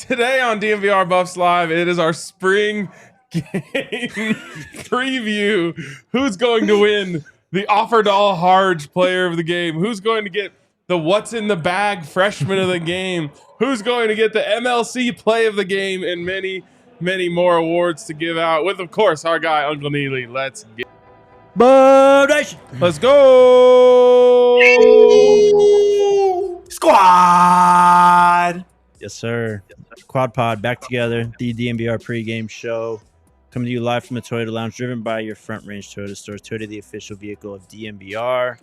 Today on DNVR Buffs Live, it is our spring game preview. Who's going to win the Offered All Harge player of the game? Who's going to get the What's in the Bag freshman of the game? Who's going to get the MLC play of the game? And many, many more awards to give out with, of course, our guy, Uncle Neely. Let's get Let's go! Squad! Yes, sir. Quad Pod back together. The DNVR pregame show. Coming to you live from the Toyota Lounge, driven by your Front Range Toyota stores. Toyota, the official vehicle of DNVR.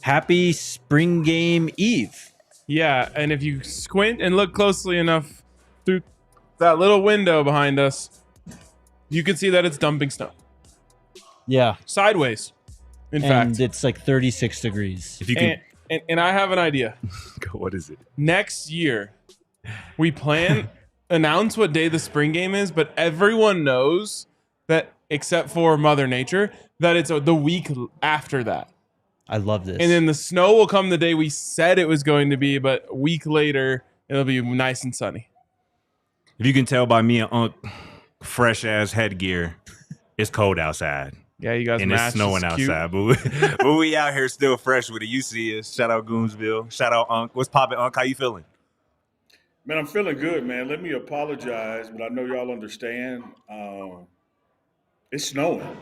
Happy Spring Game Eve. Yeah, and if you squint and look closely enough through that little window behind us, you can see that it's dumping snow. Yeah. Sideways, in and fact. it's like 36 degrees. If you can, and I have an idea. what is it? Next year, we announce what day the spring game is, but everyone knows that, except for Mother Nature, that it's the week after that. I love this. And then the snow will come the day we said it was going to be, but a week later, it'll be nice and sunny. If you can tell by me and fresh ass headgear, it's cold outside. Yeah, you guys and match. It's snowing outside, but we out here still fresh with it. You see us. Shout out Goonsville. Shout out Unc. What's poppin', Unc? How you feeling? Man, I'm feeling good, man. Let me apologize, but I know y'all understand. It's snowing.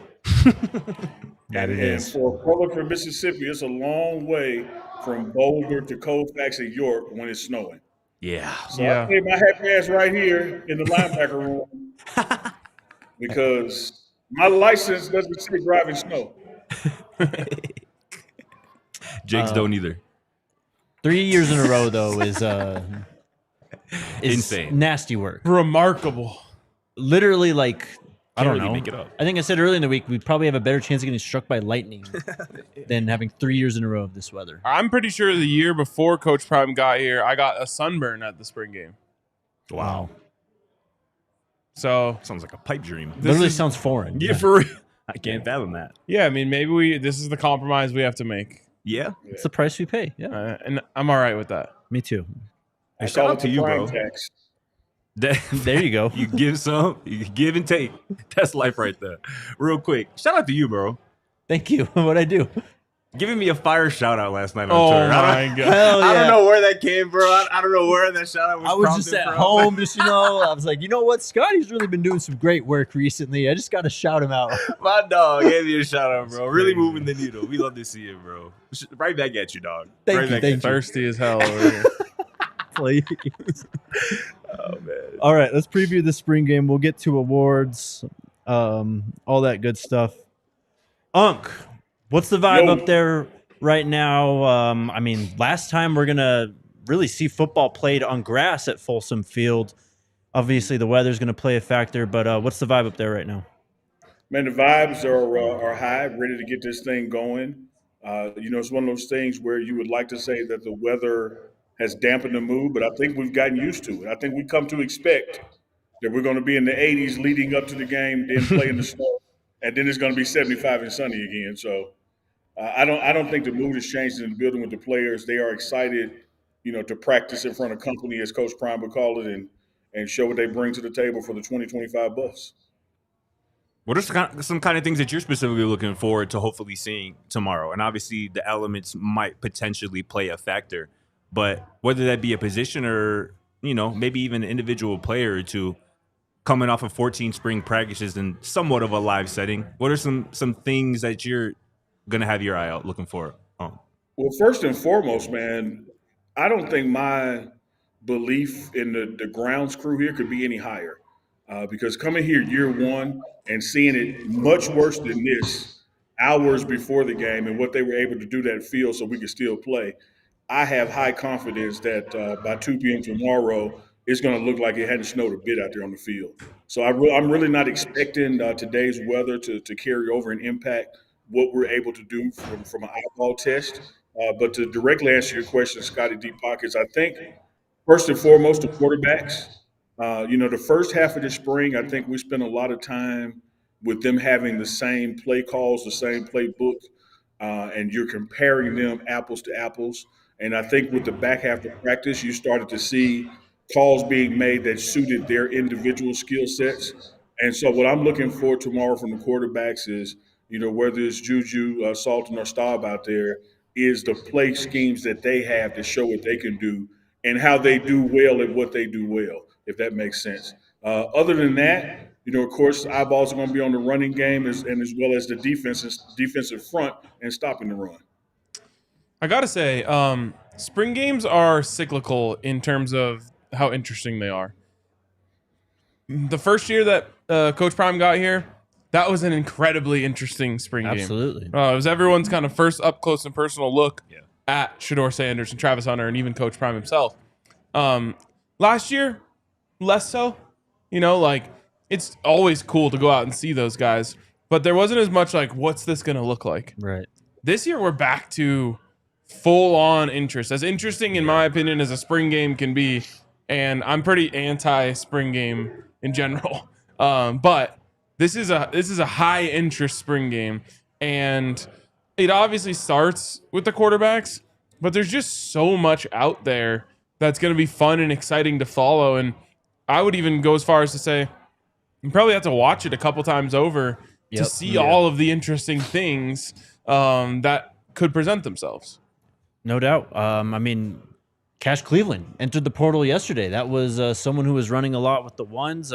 That it and is. for Rutherford, Mississippi, it's a long way from Boulder to Colfax and York when it's snowing. Yeah. So I stay my happy ass right here in the linebacker room because my license doesn't say driving snow. Jake's don't either. 3 years in a row, though, is insane. Nasty work. Remarkable. Literally, like, I don't really know. make it up. I think I said earlier in the week, we'd probably have a better chance of getting struck by lightning than having 3 years in a row of this weather. I'm pretty sure the year before Coach Prime got here, I got a sunburn at the spring game. Wow. So Sounds like a pipe dream. Literally sounds foreign. Yeah, for real. I can't fathom that. yeah, I mean, maybe this is the compromise we have to make. Yeah. It's the price we pay. Yeah. And I'm all right with that. Me too. Hey, I shout call out it to the you, prime bro. tax. There you go. You give some, you give and take. That's life right there. Real quick. Shout out to you, bro. Thank you. What'd I do? Giving me a fire shout out last night on Oh, Twitter. my God. Hell yeah. I don't know where that came from. I don't know where that shout out was I was prompted just at from. home, just, I was like, you know what? Scotty's really been doing some great work recently. I just got to shout him out. My dog gave me a shout out, bro. Really crazy. moving the needle. We love to see it, bro. Right back at you, dog. Thank right you, back thank at you. Thirsty as hell over here. Please. Oh, man. All right, let's preview the spring game. We'll get to awards, all that good stuff. Unc, what's the vibe Yo. up there right now? I mean, last time we're going to really see football played on grass at Folsom Field. Obviously, the weather's going to play a factor, but what's the vibe up there right now? Man, the vibes are high, ready to get this thing going. It's one of those things where you would like to say that the weather has dampened the mood, but I think we've gotten used to it. I think we come to expect that we're going to be in the 80s leading up to the game, then play in the snow, and then it's going to be 75 and sunny again. So I don't think the mood has changed in the building with the players. They are excited, to practice in front of company, as Coach Prime would call it, and show what they bring to the table for the 2025 Buffs. What are some kind of things that you're specifically looking forward to hopefully seeing tomorrow? And obviously the elements might potentially play a factor, but whether that be a position or, maybe even an individual player or two coming off of 14 spring practices in somewhat of a live setting, what are some things that you're going to have your eye out looking for? Well, first and foremost, man, I don't think my belief in the grounds crew here could be any higher because coming here year one and seeing it much worse than this hours before the game and what they were able to do that field so we could still play, I have high confidence that by 2 p.m. tomorrow, it's going to look like it hadn't snowed a bit out there on the field. So I'm really not expecting today's weather to carry over and impact what we're able to do from an eyeball test. But to directly answer your question, Scotty Deep Pockets, I think first and foremost, the quarterbacks. The first half of the spring, I think we spent a lot of time with them having the same play calls, the same playbook, and you're comparing them apples to apples. And I think with the back half of practice, you started to see calls being made that suited their individual skill sets. And so, what I'm looking for tomorrow from the quarterbacks is, whether it's Juju, Salton, or Staub out there, is the play schemes that they have to show what they can do and how they do well at what they do well, if that makes sense. Other than that, of course, eyeballs are going to be on the running game and as well as the defensive front and stopping the run. I gotta say, spring games are cyclical in terms of how interesting they are. The first year that Coach Prime got here, that was an incredibly interesting spring game. Absolutely. It was everyone's kind of first up close and personal look at Shador Sanders and Travis Hunter and even Coach Prime himself. Last year, less so. It's always cool to go out and see those guys, but there wasn't as much like, what's this going to look like? Right. This year, we're back to full-on interest. As interesting, in my opinion, as a spring game can be, and I'm pretty anti-spring game in general. But this is a high-interest spring game, and it obviously starts with the quarterbacks, but there's just so much out there that's going to be fun and exciting to follow. And I would even go as far as to say you probably have to watch it a couple times over to see all of the interesting things that could present themselves. No doubt. Cash Cleveland entered the portal yesterday. That was someone who was running a lot with the ones.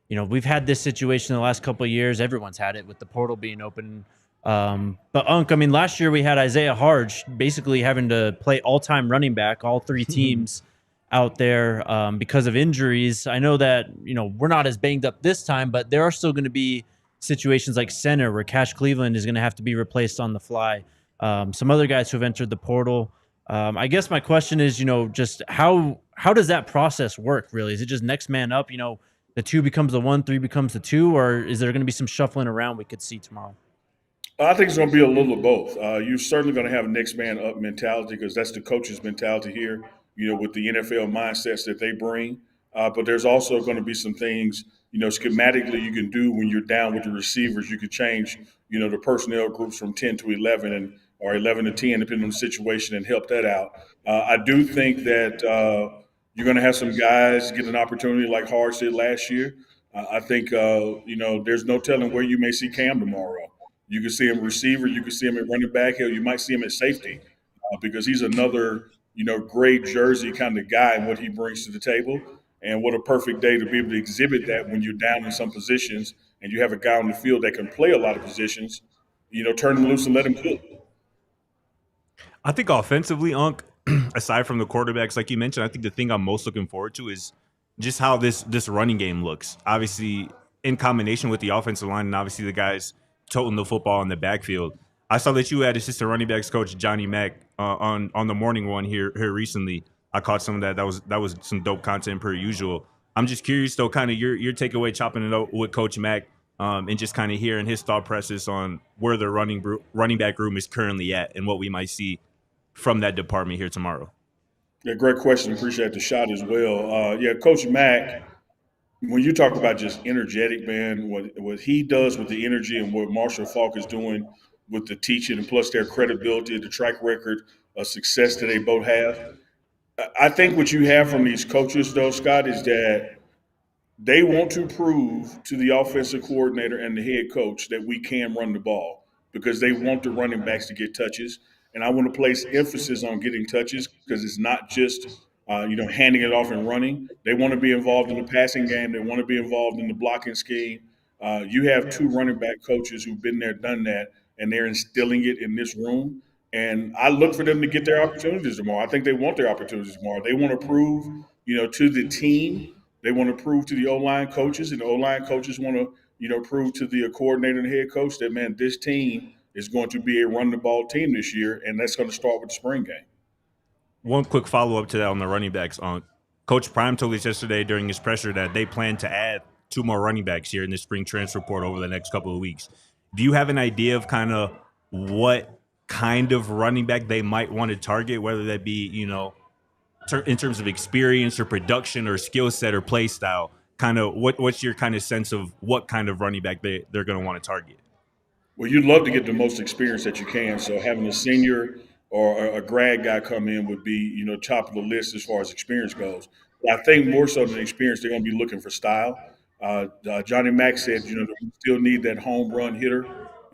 We've had this situation in the last couple of years. Everyone's had it with the portal being open. But last year we had Isaiah Harge basically having to play all-time running back, all three teams out there because of injuries. I know that, we're not as banged up this time, but there are still going to be situations like center where Cash Cleveland is going to have to be replaced on the fly. Some other guys who have entered the portal. I guess my question is, just how does that process work, really? Is it just next man up, the 2 becomes the 1, 3 becomes the 2, or is there going to be some shuffling around we could see tomorrow? I think it's going to be a little of both. You're certainly going to have a next man up mentality because that's the coach's mentality here, with the NFL mindsets that they bring. But there's also going to be some things, schematically you can do when you're down with the receivers. You could change, the personnel groups from 10 to 11 or 11 to 10, depending on the situation, and help that out. I do think that you're going to have some guys get an opportunity like Hard did last year. I think, there's no telling where you may see Cam tomorrow. You can see him receiver. You can see him at running back. Hell, you might see him at safety because he's another, great jersey kind of guy and what he brings to the table. And what a perfect day to be able to exhibit that when you're down in some positions and you have a guy on the field that can play a lot of positions, turn him loose and let him cook. I think offensively, aside from the quarterbacks, like you mentioned, I think the thing I'm most looking forward to is just how this running game looks. Obviously, in combination with the offensive line and obviously the guys toting the football in the backfield. I saw that you had assistant running backs coach Johnny Mack on the morning one here recently. I caught some of that. That was some dope content per usual. I'm just curious though, kind of your takeaway chopping it up with Coach Mack and just kind of hearing his thought process on where the running back room is currently at and what we might see from that department here tomorrow. Yeah, great question. Appreciate the shot as well. Coach Mack, when you talk about just energetic, man, what he does with the energy and what Marshall Faulk is doing with the teaching and plus their credibility, the track record of success that they both have. I think what you have from these coaches, though, Scott, is that they want to prove to the offensive coordinator and the head coach that we can run the ball because they want the running backs to get touches. And I want to place emphasis on getting touches because it's not just handing it off and running. They want to be involved in the passing game. They want to be involved in the blocking scheme. You have 2 running back coaches who've been there, done that, and they're instilling it in this room. And I look for them to get their opportunities tomorrow. I think they want their opportunities tomorrow. They want to prove, to the team. They want to prove to the O-line coaches, and the O-line coaches want to, prove to the coordinator and head coach that, man, this team is going to be a run-the-ball team this year, and that's going to start with the spring game. One quick follow-up to that on the running backs. Coach Prime told us yesterday during his presser that they plan to add 2 more running backs here in the spring transfer portal over the next couple of weeks. Do you have an idea of kind of what kind of running back they might want to target, whether that be, in terms of experience or production or skill set or play style? Kind of what's your kind of sense of what kind of running back they're going to want to target? Well, you'd love to get the most experience that you can. So having a senior or a grad guy come in would be, top of the list as far as experience goes. I think more so than experience, they're going to be looking for style. Johnny Mack said, that we still need that home run hitter,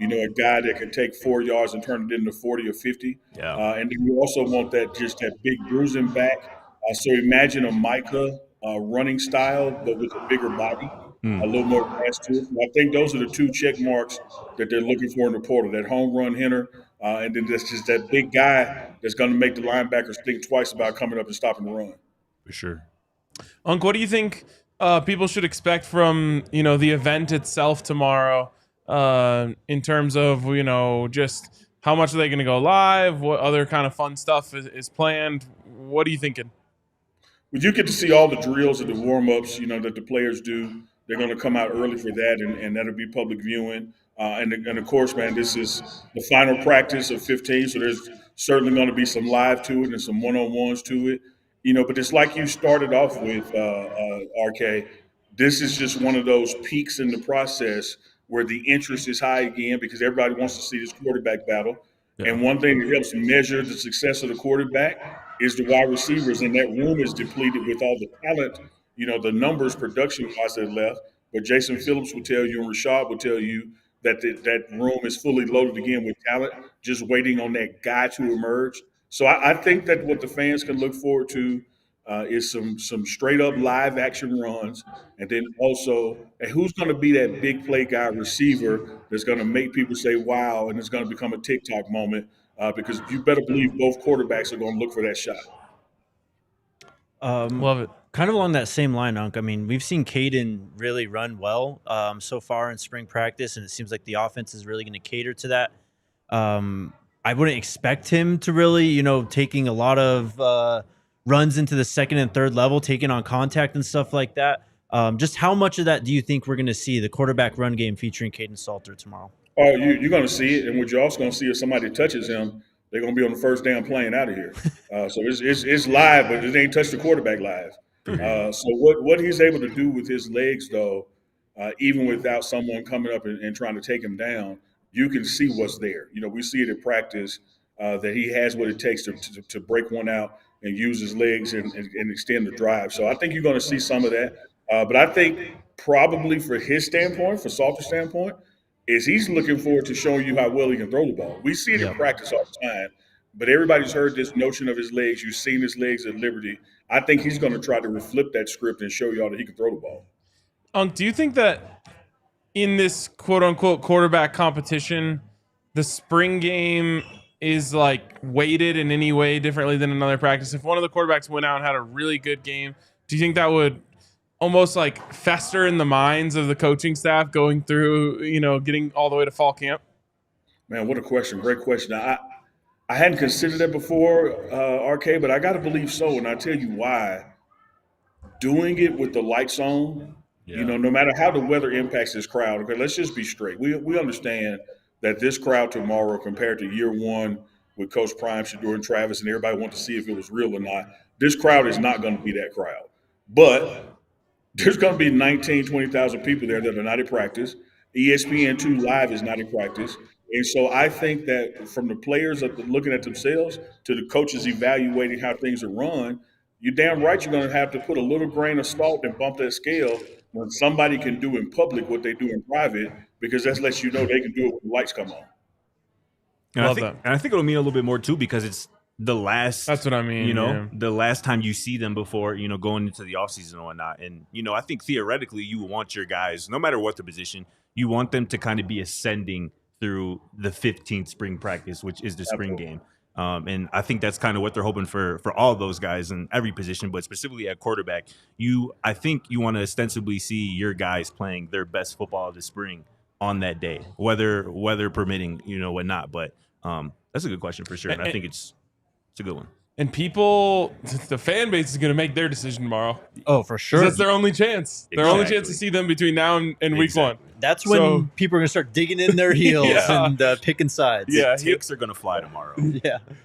a guy that can take 4 yards and turn it into 40 or 50. Yeah. And then we also want that big bruising back. So imagine a Micah running style, but with a bigger body, a little more pass to it. So I think those are the two check marks that they're looking for in the portal: that home run hitter, and then that's just that big guy that's going to make the linebackers think twice about coming up and stopping the run. For sure. Unc, what do you think people should expect from the event itself tomorrow in terms of just how much are they going to go live? What other kind of fun stuff is planned? What are you thinking? Well, you get to see all the drills and the warm-ups, that the players do. They're going to come out early for that, and that'll be public viewing. And of course, man, this is the final practice of 15, so there's certainly going to be some live to it and some one-on-ones to it. But it's like you started off with, RK. This is just one of those peaks in the process where the interest is high again because everybody wants to see this quarterback battle. Yeah. And one thing that helps measure the success of the quarterback is the wide receivers, and that room is depleted with all the talent, the numbers production-wise that left. But Jason Phillips will tell you, and Rashad will tell you that that room is fully loaded again with talent, just waiting on that guy to emerge. So I think that what the fans can look forward to is some straight up live action runs, and then also who's going to be that big play guy receiver that's going to make people say wow, and it's going to become a TikTok moment because you better believe both quarterbacks are going to look for that shot. Love it. Kind of along that same line, Unc. I mean, we've seen Caden really run well so far in spring practice, and it seems like the offense is really going to cater to that. I wouldn't expect him to really, taking a lot of runs into the second and third level, taking on contact and stuff like that. Just how much of that do you think we're going to see the quarterback run game featuring Caden Salter tomorrow? Oh, you're going to see it, and what you're also going to see if somebody touches him, they're going to be on the first damn plane out of here. So it's live, but it ain't touch the quarterback live. So what he's able to do with his legs, though, even without someone coming up and trying to take him down, you can see what's there. We see it in practice that he has what it takes to break one out and use his legs and extend the drive. So I think you're going to see some of that. But I think probably for his standpoint, for Salter's standpoint, is he's looking forward to showing you how well he can throw the ball. We see it in practice all the time, but everybody's heard this notion of his legs. You've seen his legs at Liberty. I think he's going to try to flip that script and show y'all that he can throw the ball. Do you think that in this quote-unquote quarterback competition, the spring game is like weighted in any way differently than another practice? If one of the quarterbacks went out and had a really good game, do you think that would almost like fester in the minds of the coaching staff going through, getting all the way to fall camp? Man, what a question. Great question. I hadn't considered that before, RK, but I got to believe so, and I'll tell you why. Doing it with the lights on, no matter how the weather impacts this crowd, okay, let's just be straight. We understand that this crowd tomorrow compared to year one with Coach Prime, Shador, and Travis, and everybody wanted to see if it was real or not, this crowd is not going to be that crowd. But there's going to be 19, 20,000 people there that are not in practice. ESPN2 Live is not in practice. And so I think that from the players looking at themselves to the coaches evaluating how things are run, you're damn right you're going to have to put a little grain of salt and bump that scale when somebody can do in public what they do in private, because that lets you know they can do it when the lights come on. And I think it'll mean a little bit more, too, because it's the last, that's what I mean, the last time you see them before, going into the offseason and whatnot. And, I think theoretically you want your guys, no matter what the position, you want them to kind of be ascending through the 15th spring practice, which is the spring game. And I think that's kind of what they're hoping for all of those guys in every position, but specifically at quarterback. I think you want to ostensibly see your guys playing their best football of the spring on that day, weather permitting, whatnot. But that's a good question for sure. And I think it's a good one. And the fan base is going to make their decision tomorrow. Oh, for sure. That's their only chance. Their only chance to see them between now and week one. That's when people are going to start digging in their heels and picking sides. Yeah, takes are going to fly tomorrow.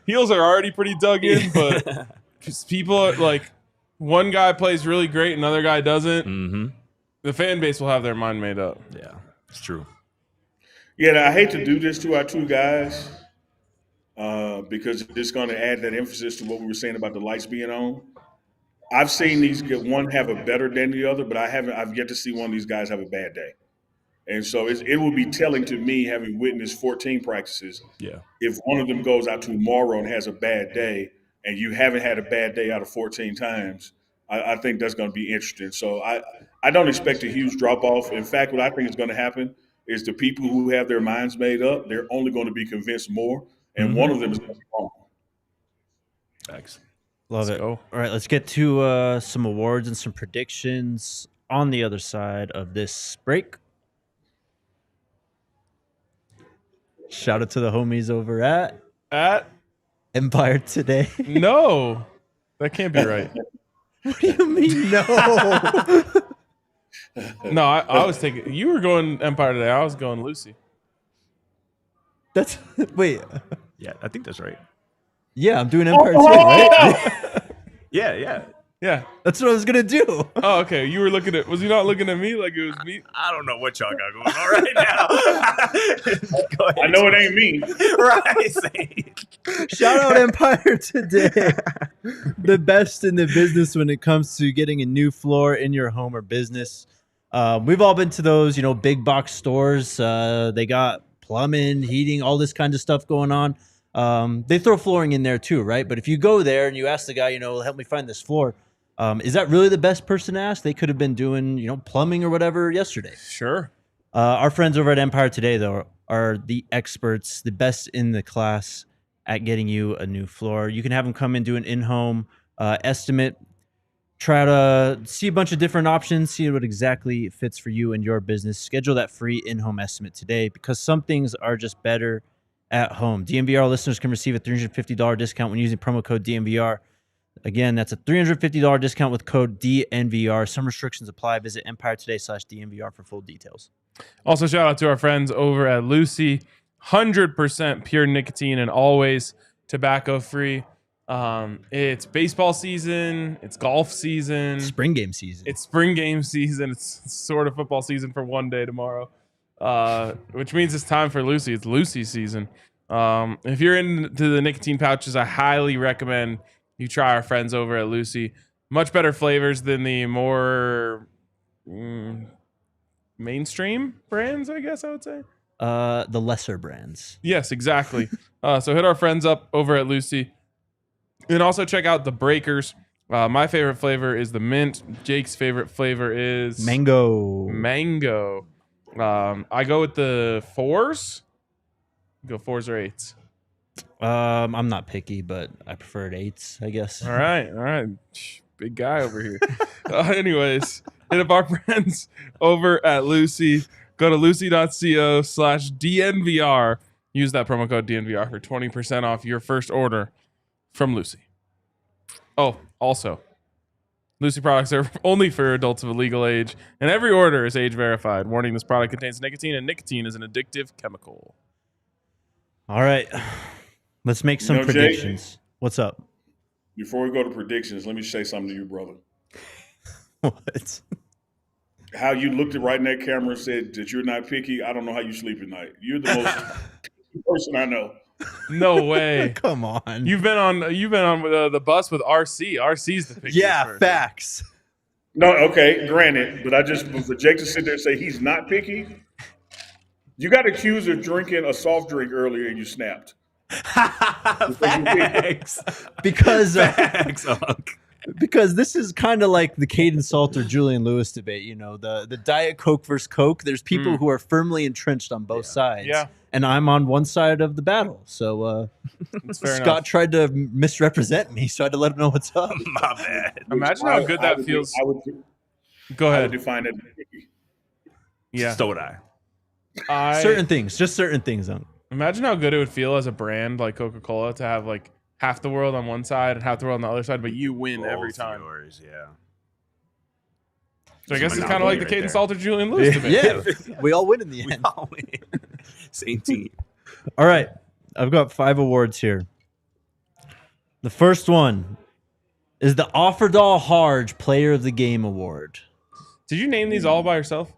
Heels are already pretty dug in, but people are like, one guy plays really great, another guy doesn't. Mm-hmm. The fan base will have their mind made up. Yeah, it's true. Yeah, I hate to do this to our two guys because it's going to add that emphasis to what we were saying about the lights being on. I've seen one have a better day than the other, but I've yet to see one of these guys have a bad day. And so it will be telling to me, having witnessed 14 practices, Yeah. if one of them goes out tomorrow and has a bad day, and you haven't had a bad day out of 14 times, I think that's going to be interesting. So I don't expect a huge drop off. In fact, what I think is going to happen is the people who have their minds made up, they're only going to be convinced more, and one of them is going to be wrong. Thanks. Love Let's it. go. All right, let's get to some awards and some predictions on the other side of this break. Shout out to the homies over at Empire Today. No, that can't be right. What do you mean, no? No, I was taking. You were going Empire today. I was going Lucy. That's wait. Yeah, I think that's right. Yeah, I'm doing Empire too, right? Yeah. Yeah. That's what I was gonna do. Oh, okay. You were looking at. Was he not looking at me like it was me? I don't know what y'all got going on right now. Go ahead. I know it ain't me. Right. Say it. Shout out Empire Today. The best in the business when it comes to getting a new floor in your home or business. We've all been to those, big box stores. They got plumbing, heating, all this kind of stuff going on. They throw flooring in there too, right? But if you go there and you ask the guy, help me find this floor, is that really the best person to ask? They could have been doing, plumbing or whatever yesterday. Sure. Our friends over at Empire Today, though, are the experts, the best in the class at getting you a new floor. You can have them come and do an in-home estimate, try to see a bunch of different options, see what exactly fits for you and your business. Schedule that free in-home estimate today because some things are just better at home. DNVR listeners can receive a $350 discount when using promo code DNVR. Again, that's a $350 discount with code DNVR. Some restrictions apply. Visit EmpireToday.com/DNVR for full details. Also, shout out to our friends over at Lucy. 100% pure nicotine and always tobacco free. It's baseball season. It's golf season. Spring game season. It's spring game season. It's sort of football season for one day tomorrow, which means it's time for Lucy. It's Lucy season. If you're into the nicotine pouches, I highly recommend you try our friends over at Lucy. Much better flavors than the more mainstream brands, I guess I would say. The lesser brands. Yes, exactly. So hit our friends up over at Lucy. And also check out the Breakers. My favorite flavor is the mint. Jake's favorite flavor is Mango. I go with the 4s. Go 4s or 8s. I'm not picky, but I prefer 8s, I guess. All right. Big guy over here. Anyways, hit up our friends over at Lucy. Go to lucy.co/DNVR. Use that promo code DNVR for 20% off your first order from Lucy. Oh, also, Lucy products are only for adults of a legal age, and every order is age verified. Warning, this product contains nicotine, and nicotine is an addictive chemical. All right. Let's make some predictions. Jake, what's up? Before we go to predictions, let me say something to you, brother. What? How you looked right in that camera and said that you're not picky. I don't know how you sleep at night. You're the most picky person I know. No way. Come on. You've been on the bus with RC. RC's the pickiest person. Facts. No, okay, granted, but for Jake to sit there and say he's not picky, you got accused of drinking a soft drink earlier and you snapped. Facts. Because Facts. because this is kind of like the Caden Salter Julian Lewis debate, the Diet Coke versus Coke. There's people who are firmly entrenched on both sides. Yeah. And I'm on one side of the battle. So Scott tried to misrepresent me, so I had to let him know what's up. My bad. Imagine how good that feels. Go I ahead. would define it as picky. Yeah. So would I. Certain things, just certain things. Imagine how good it would feel as a brand like Coca-Cola to have like half the world on one side and half the world on the other side, but you win every time. Yours, yeah. So I guess it's Monopoly kind of like the right Caden there. Salter Julian Lewis debate. Yeah, we all win in the We end. all win. Same team. All right, I've got 5 awards here. The first one is the Offerdahl Harge Player of the Game Award. Did you name these all by yourself?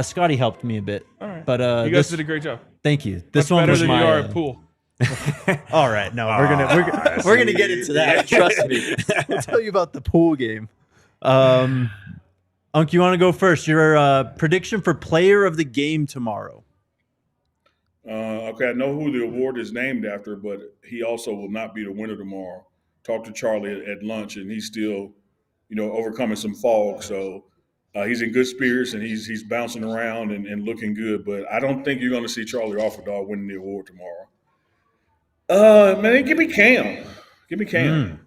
Scotty helped me a bit. All right. But You guys did a great job. thank you. This Much one better was than my you are at pool. All right, no, we're gonna get into that. Trust me. We'll tell you about the pool game. Unc, you want to go first? Your prediction for player of the game tomorrow. Okay, I know who the award is named after, but he also will not be the winner tomorrow. Talked to Charlie at lunch, and he's still, overcoming some fog. So he's in good spirits, and he's bouncing around and looking good. But I don't think you're going to see Charlie Offerdahl winning the award tomorrow. Man, give me Cam. Give me Cam.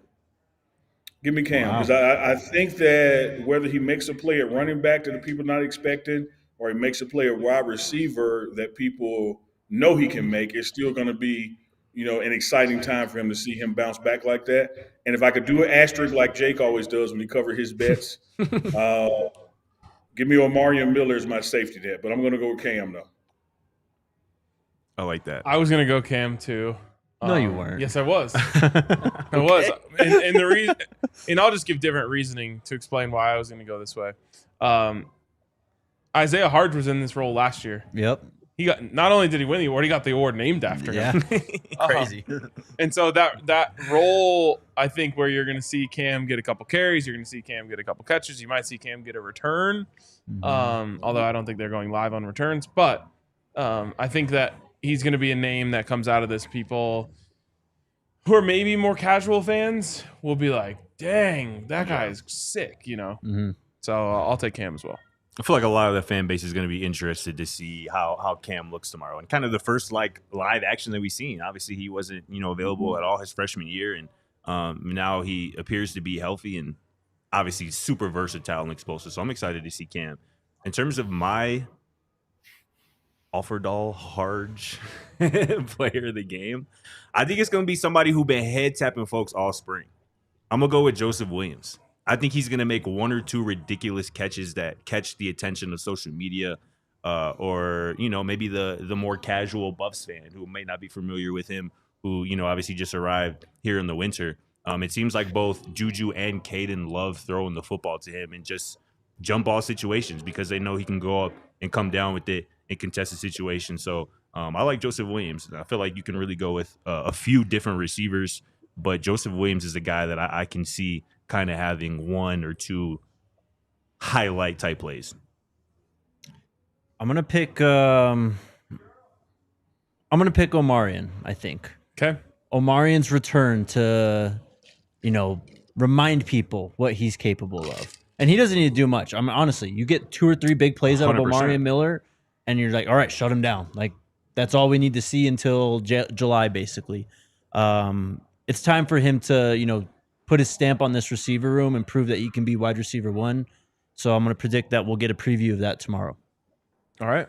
Give me Cam, because I think that whether he makes a play at running back that the people not expecting, or he makes a play at wide receiver that people know he can make, it's still going to be, an exciting time for him to see him bounce back like that. And if I could do an asterisk like Jake always does when he covers his bets, give me Omarion Miller as my safety net, but I'm going to go with Cam though. I like that. I was gonna go Cam too. No, you weren't. Yes, I was. I was, and the reason, and I'll just give different reasoning to explain why I was going to go this way. Isaiah Hard was in this role last year. Yep. He got, not only did he win the award, he got the award named after him. Crazy. And so that role, I think, where you're going to see Cam get a couple carries, you're going to see Cam get a couple catches, you might see Cam get a return. Although I don't think they're going live on returns, but I think that he's going to be a name that comes out of this. People who are maybe more casual fans will be like, dang, that guy is sick, So I'll take Cam as well. I feel like a lot of the fan base is going to be interested to see how Cam looks tomorrow, and kind of the first live action that we've seen. Obviously, he wasn't available at all his freshman year, and now he appears to be healthy and obviously super versatile and explosive. So I'm excited to see Cam. In terms of my Offerdahl Harge player of the game, I think it's going to be somebody who's been head tapping folks all spring. I'm going to go with Joseph Williams. I think he's going to make one or two ridiculous catches that catch the attention of social media, or maybe the more casual Buffs fan who may not be familiar with him, who obviously just arrived here in the winter. It seems like both Juju and Caden love throwing the football to him in just jump ball situations because they know he can go up and come down with it in contested situations. So I like Joseph Williams. I feel like you can really go with a few different receivers, but Joseph Williams is a guy that I can see kind of having one or two highlight type plays. I'm gonna pick Omarion, I think. Okay. Omarion's return to, remind people what he's capable of. And he doesn't need to do much. I mean, honestly, you get 2 or 3 big plays out of 100%. Omarion Miller, and you're like, all right, shut him down. Like, that's all we need to see until July, basically. It's time for him to, put his stamp on this receiver room and prove that he can be wide receiver 1. So I'm going to predict that we'll get a preview of that tomorrow. All right.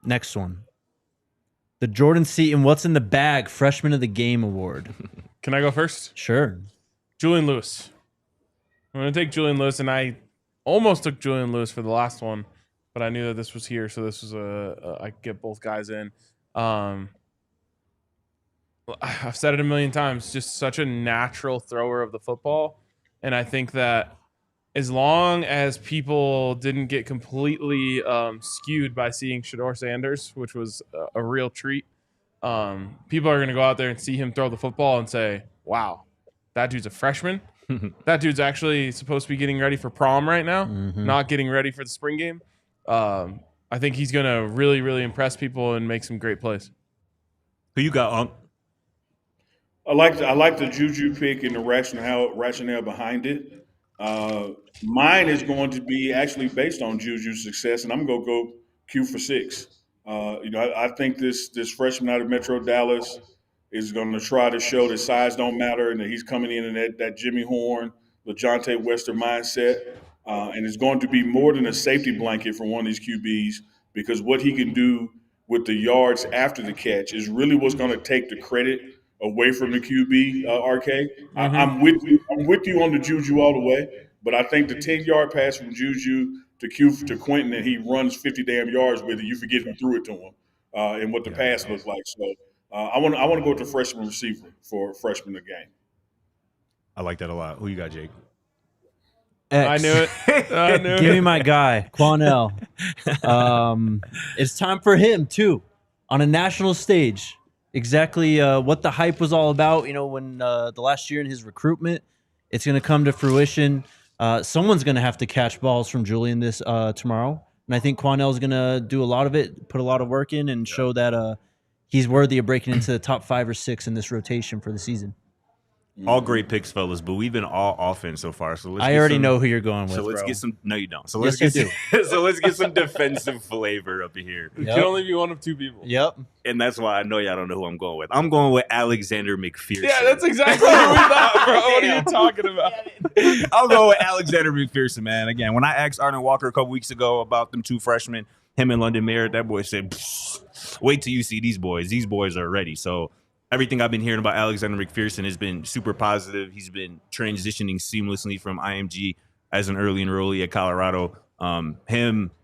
Next one. The Jordan Seaton What's in the Bag Freshman of the Game Award. Can I go first? Sure. Julian Lewis. I'm going to take Julian Lewis, and I almost took Julian Lewis for the last one, but I knew that this was here, so this was I could get both guys in. I've said it a million times, just such a natural thrower of the football, and I think that as long as people didn't get completely skewed by seeing Shedeur Sanders, which was a real treat, people are going to go out there and see him throw the football and say, wow, that dude's a freshman. That dude's actually supposed to be getting ready for prom right now, not getting ready for the spring game. I think he's going to really, really impress people and make some great plays. Who you got, Unc? I like the Juju pick and the rationale behind it. Mine is going to be actually based on Juju's success, and I'm going to go Q for 6. I think this freshman out of Metro Dallas is going to try to show that size don't matter and that he's coming in that Jimmy Horn, LaJohntay Wester mindset, and it's going to be more than a safety blanket for one of these QBs, because what he can do with the yards after the catch is really what's going to take the credit away from the QB, RK. I'm with you on the Juju all the way, but I think the 10-yard pass from Juju to Quentin, and he runs 50 damn yards with it, you forget who threw it to him and what the pass looked like. So I want to go with the freshman receiver for freshman of the game. I like that a lot. Who you got, Jake? X. I knew it. I knew Give it. me my guy, Quanell. It's time for him, too, on a national stage. exactly what the hype was all about. You know, when the last year in his recruitment, it's going to come to fruition. Someone's going to have to catch balls from Julian this tomorrow, and I think Quanell's going to do a lot of it, put a lot of work in, and show that he's worthy of breaking into the top 5 or 6 in this rotation for the season. All great picks, fellas, but we've been all offense so far. So I already know who you're going with. So let's bro. get some. No, you don't. So Yes, let's get. I So let's get some defensive flavor up in here. It can only be one of 2 people. Yep. And that's why I know y'all don't know who I'm going with. I'm going with Alexander McPherson. Yeah, that's exactly who we thought, bro. What are you talking about? I'll go with Alexander McPherson, man. Again, when I asked Arden Walker a couple weeks ago about them 2 freshmen, him and London Merritt, that boy said, wait till you see these boys. These boys are ready. So everything I've been hearing about Alexander McPherson has been super positive. He's been transitioning seamlessly from IMG as an early enrollee at Colorado.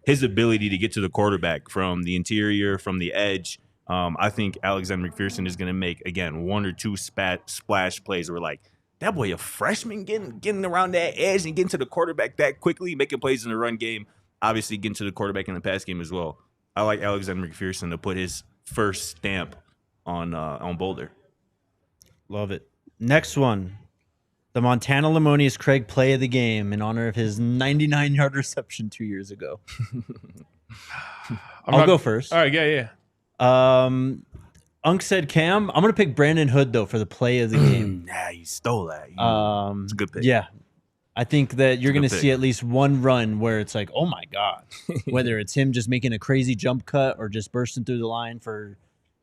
His ability to get to the quarterback from the interior, from the edge. I think Alexander McPherson is going to make, again, 1 or 2 splash plays where, like, that boy, a freshman getting around that edge and getting to the quarterback that quickly, making plays in the run game, obviously getting to the quarterback in the pass game as well. I like Alexander McPherson to put his first stamp on Boulder. Love it. Next one. The Montana Lemonious Craig play of the game in honor of his 99-yard reception 2 years ago. I'll go first. All right, yeah. Unk said Cam. I'm going to pick Brandon Hood, though, for the play of the game. Nah, you stole that. It's a good pick. Yeah. I think that you're going to pick. see at least one run where it's like, oh, my God. Whether it's him just making a crazy jump cut or just bursting through the line for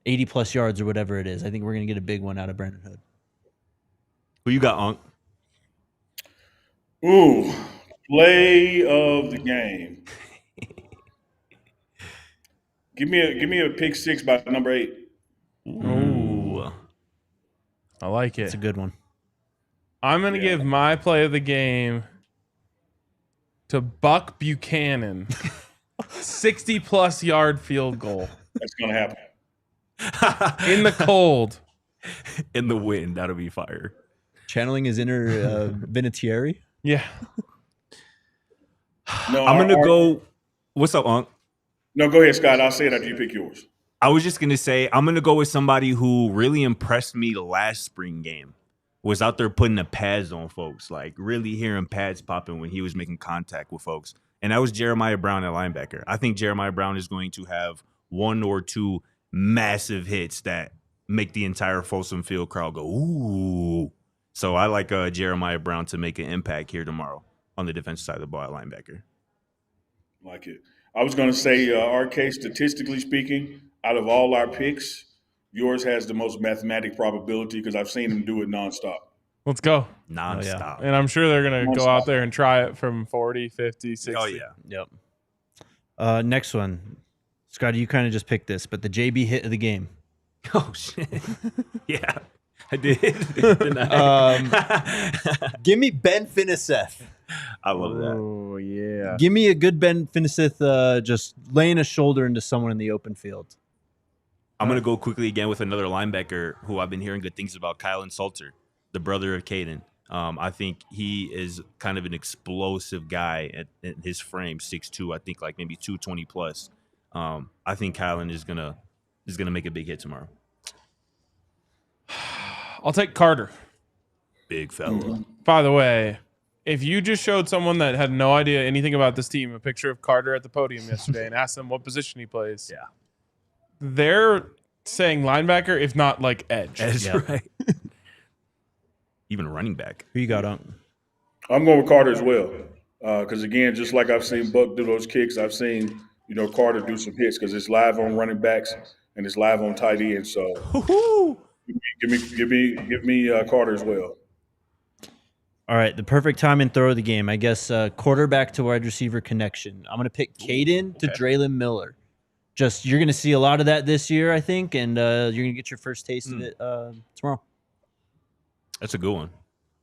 80-plus yards or whatever it is. I think we're going to get a big one out of Brandon Hood. Who you got, Unk? Ooh, play of the game. Give me a pick 6 by number 8. Ooh. I like it. It's a good one. I'm going to give my play of the game to Buck Buchanan. 60-plus yard field goal. That's going to happen. In the cold. In the wind. That'll be fire. Channeling his inner Vinatieri. Yeah. No, I'm going to go. What's up, Unk? No, go ahead, Scott. I'll say it after you pick yours. I was just going to say, I'm going to go with somebody who really impressed me the last spring game. Was out there putting the pads on folks, like really hearing pads popping when he was making contact with folks. And that was Jeremiah Brown at linebacker. I think Jeremiah Brown is going to have 1 or 2 massive hits that make the entire Folsom Field crowd go, ooh. So I like Jeremiah Brown to make an impact here tomorrow on the defensive side of the ball at linebacker. Like it. I was going to say, RK, statistically speaking, out of all our picks, yours has the most mathematic probability because I've seen him do it nonstop. Let's go. Nonstop. And I'm sure they're going to go out there and try it from 40, 50, 60. Oh, yeah. Yep. Next one. Scotty, you kind of just picked this, but the JB hit of the game. Oh, shit. Yeah, I did. Didn't I? Give me Ben Finiseth. I love that. Oh, yeah. Give me a good Ben Finiseth just laying a shoulder into someone in the open field. I'm going to go quickly again with another linebacker who I've been hearing good things about, Kylan Salter, the brother of Caden. I think he is kind of an explosive guy at his frame, 6'2", I think like maybe 220 plus. I think Kylan is gonna make a big hit tomorrow. I'll take Carter. Big fella. By the way, if you just showed someone that had no idea anything about this team a picture of Carter at the podium yesterday and asked them what position he plays, Yeah. they're saying linebacker, if not like edge. That's Yep. right. Even running back. Who you got on? I'm going with Carter as well. Because, again, just like I've seen Buck do those kicks, I've seen, Carter do some hits because it's live on running backs and it's live on tight ends. So give me Carter as well. All right, the perfect time and throw of the game. I guess quarterback to wide receiver connection. I'm going to pick Caden to Draylon Miller. Just you're going to see a lot of that this year, I think, and you're going to get your first taste of it tomorrow. That's a good one.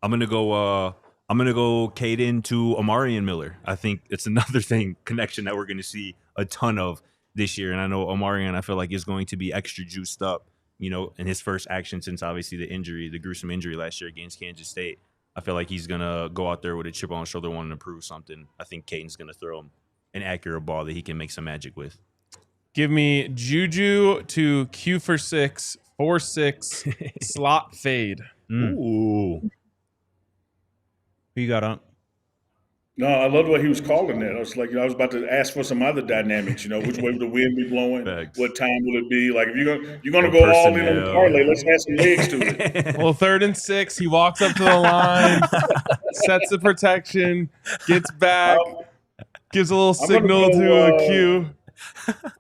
I'm gonna go Caden to Amarian Miller. I think it's another connection that we're gonna see a ton of this year. And I know Amarian, I feel like is going to be extra juiced up, in his first action since obviously the gruesome injury last year against Kansas State. I feel like he's gonna go out there with a chip on his shoulder wanting to prove something. I think Caden's gonna throw him an accurate ball that he can make some magic with. Give me Juju to Q for 6 4-6 slot fade. Ooh. Who you got on? No, I love the way he was calling that. I was like, I was about to ask for some other dynamics. Which way would the wind be blowing? Facts. What time will it be? Like, if you're gonna Or go all in on the personnel. parlay, let's add some legs to it. Well, 3rd and 6, he walks up to the line, sets the protection, gets back, gives a little signal to a cue.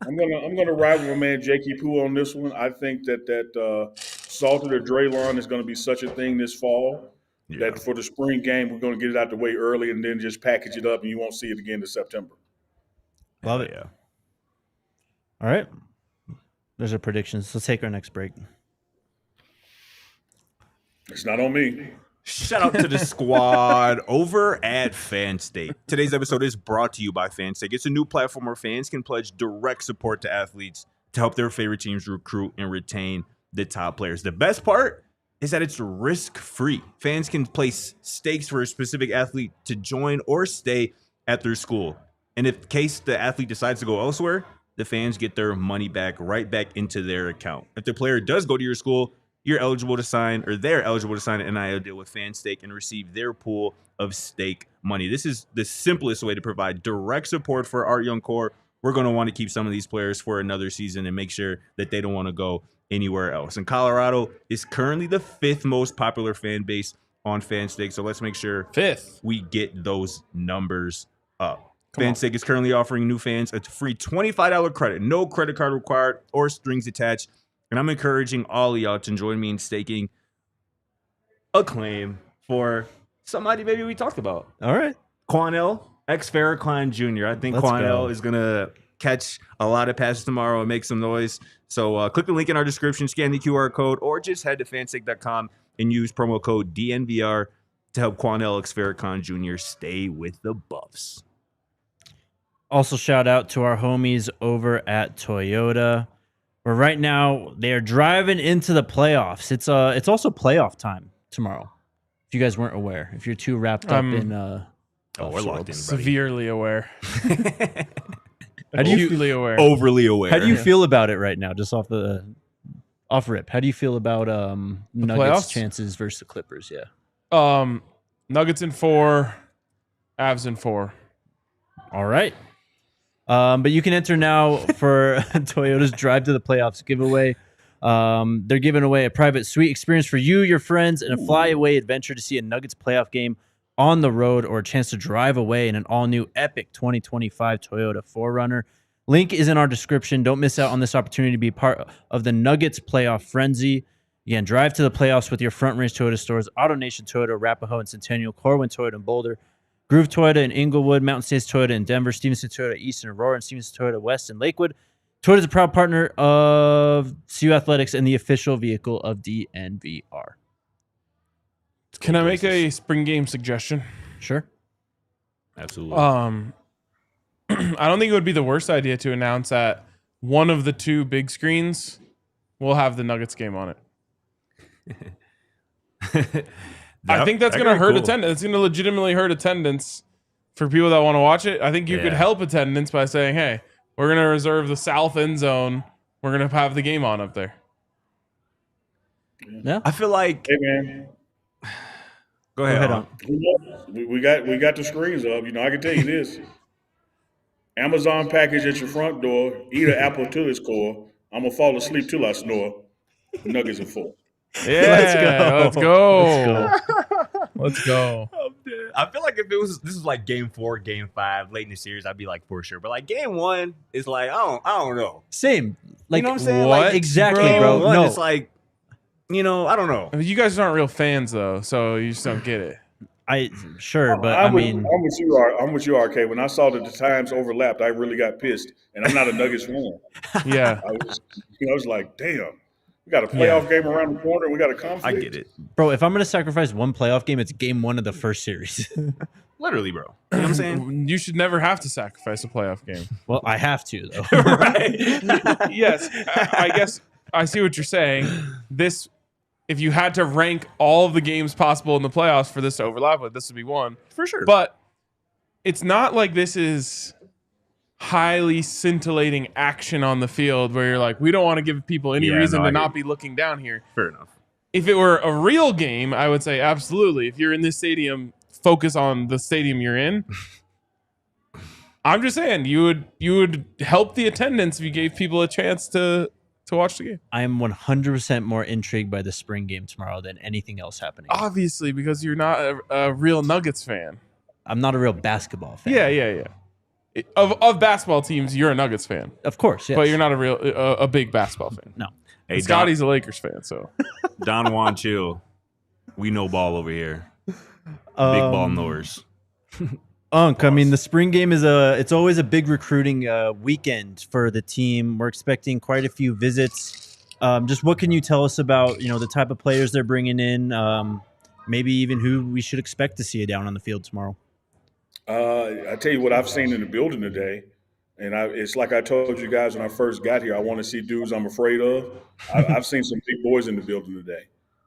I'm gonna ride with my man Jakey Poo on this one. I think that salted or Draylon is gonna be such a thing this fall. Yeah. That for the spring game, we're going to get it out the way early and then just package it up, and you won't see it again in September. Love it. Yeah. All right. There's our predictions. Let's take our next break. It's not on me. Shout out to the squad over at FanStake. Today's episode is brought to you by FanStake. It's a new platform where fans can pledge direct support to athletes to help their favorite teams recruit and retain the top players. The best part is that it's risk-free. Fans can place stakes for a specific athlete to join or stay at their school. And if in case the athlete decides to go elsewhere, the fans get their money back right back into their account. If the player does go to your school, they're eligible to sign an NIL deal with FanStake and receive their pool of stake money. This is the simplest way to provide direct support for our young core. We're going to want to keep some of these players for another season and make sure that they don't want to go anywhere else. And Colorado is currently the 5th most popular fan base on FanStake, so let's make sure 5th we get those numbers up. FanStake is currently offering new fans a free $25 credit, no credit card required or strings attached. And I'm encouraging all of y'all to join me in staking a claim for somebody maybe we talked about. All right. Quanell, ex-Farrakhan Jr. I think Let's Quanell go. is going to catch a lot of passes tomorrow and make some noise. So click the link in our description, scan the QR code, or just head to fanstake.com and use promo code DNVR to help Quanell ex-Farrakhan Jr. stay with the Buffs. Also, shout out to our homies over at Toyota, where right now they are driving into the playoffs. It's also playoff time tomorrow. If you guys weren't aware, if you're too wrapped up in we're locked in, buddy. Severely aware. How do you Acutely aware. Overly aware. How do you feel about it right now? Just off rip. How do you feel about Nuggets playoffs? chances versus the Clippers? Yeah. Nuggets in 4, Avs in 4. All right. But you can enter now for Toyota's Drive to the Playoffs giveaway. They're giving away a private suite experience for you, your friends, and a fly-away adventure to see a Nuggets playoff game on the road, or a chance to drive away in an all-new epic 2025 Toyota 4Runner. Link is in our description. Don't miss out on this opportunity to be part of the Nuggets playoff frenzy. Again, drive to the playoffs with your Front Range Toyota stores, AutoNation Toyota, Arapahoe and Centennial, Corwin Toyota and Boulder, Groove Toyota in Inglewood, Mountain States Toyota in Denver, Stevenson Toyota East and Aurora, and Stevenson Toyota West in Lakewood. Toyota is a proud partner of CU Athletics and the official vehicle of DNVR. Can I make a spring game suggestion? Sure. Absolutely. I don't think it would be the worst idea to announce that one of the 2 big screens will have the Nuggets game on it. I think that's going to hurt attendance. It's going to legitimately hurt attendance for people that want to watch it. I think you could help attendance by saying, hey, we're going to reserve the south end zone. We're going to have the game on up there. Yeah. I feel like. Hey, man. Go ahead. on. We got the screens up. I can tell you this. Amazon package at your front door. Eat an apple till it's core. I'm going to fall asleep till I snore. Nuggets are full. Yeah, Let's go. Let's go. I feel like if this was like game 4, game 5, late in the series, I'd be like for sure. But like game 1 is like I don't know. Same. Like, You know what I'm saying? What? Like exactly, game bro. 1, No. it's like I don't know. You guys aren't real fans, though, so you just don't get it. But I'm with you, RK. When I saw that the times overlapped, I really got pissed, and I'm not a Nuggets fan. Yeah. I was like, damn, we got a playoff game around the corner. We got a conflict. I get it. bro, if I'm going to sacrifice one playoff game, it's game 1 of the first series. Literally, bro. You know what I'm saying? You should never have to sacrifice a playoff game. Well, I have to, though. Right. Yes, I guess I see what you're saying. If you had to rank all of the games possible in the playoffs for this to overlap with, this would be one. For sure. But it's not like this is highly scintillating action on the field where you're like, we don't want to give people any reason to not be looking down here. Fair enough. If it were a real game, I would say absolutely. If you're in this stadium, focus on the stadium you're in. I'm just saying you would help the attendance if you gave people a chance to watch the game. I am 100% more intrigued by the spring game tomorrow than anything else happening. Obviously, because you're not a real Nuggets fan. I'm not a real basketball fan. Yeah. Of basketball teams, you're a Nuggets fan, Of course, yes. but you're not a big basketball fan. No. Hey, Scotty's a Lakers fan, so Don Juan, chill. We know ball over here. Big ball knowers. Unk, I mean, the spring game it's always a big recruiting weekend for the team. We're expecting quite a few visits. Just what can you tell us about, the type of players they're bringing in, maybe even who we should expect to see down on the field tomorrow? I tell you what I've seen in the building today, and it's like I told you guys when I first got here. I want to see dudes I'm afraid of. I've seen some big boys in the building today.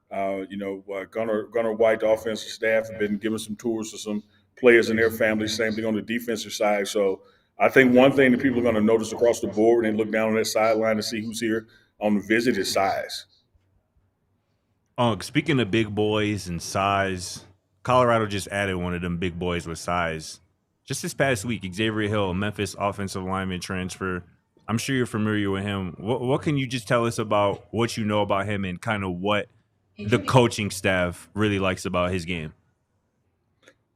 Gunnar White, the offensive staff, have been giving some tours to some players and their families. Same thing on the defensive side. So I think one thing that people are going to notice across the board and look down on that sideline to see who's here on the visit is size. Speaking of big boys and size, Colorado just added one of them big boys with size. Just this past week, Xavier Hill, Memphis offensive lineman transfer. I'm sure you're familiar with him. What can you just tell us about what you know about him and kind of what the coaching staff really likes about his game?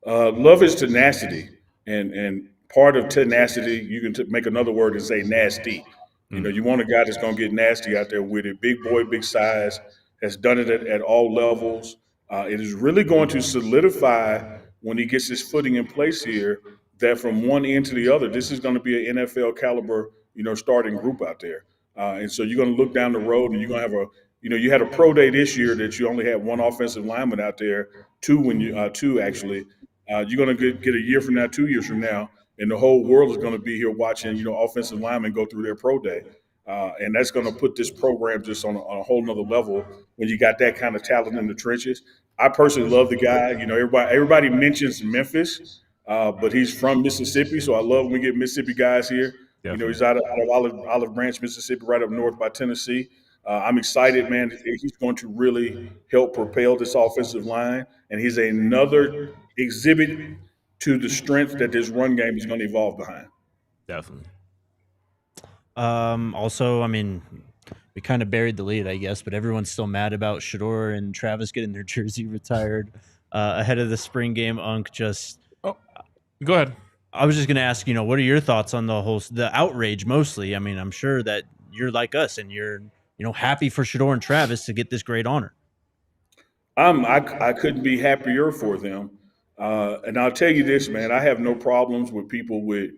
Love his tenacity, and part of tenacity, you can make another word and say nasty. You want a guy that's going to get nasty out there with it. Big boy, big size, has done it at all levels. It is really going to solidify when he gets his footing in place here that from one end to the other, this is going to be an NFL caliber, starting group out there. And so you're going to look down the road and you're going to have you had a pro day this year that you only had one offensive lineman out there, two actually. You're going to get a year from now, 2 years from now, and the whole world is going to be here watching, offensive linemen go through their pro day. And that's going to put this program just on a whole nother level when you got that kind of talent in the trenches. I personally love the guy. Everybody mentions Memphis, but he's from Mississippi, so I love when we get Mississippi guys here. Definitely. He's out of Olive Branch, Mississippi, right up north by Tennessee. I'm excited, man. He's going to really help propel this offensive line, and he's another exhibit to the strength that this run game is going to evolve behind. Definitely. Also, I mean, we kind of buried the lead, I guess, but everyone's still mad about Shador and Travis getting their jersey retired ahead of the spring game. Unk, go ahead. I was just going to ask, what are your thoughts on the outrage mostly? I mean, I'm sure that you're like us and you're, happy for Shador and Travis to get this great honor. I couldn't be happier for them. And I'll tell you this, man, I have no problems with people with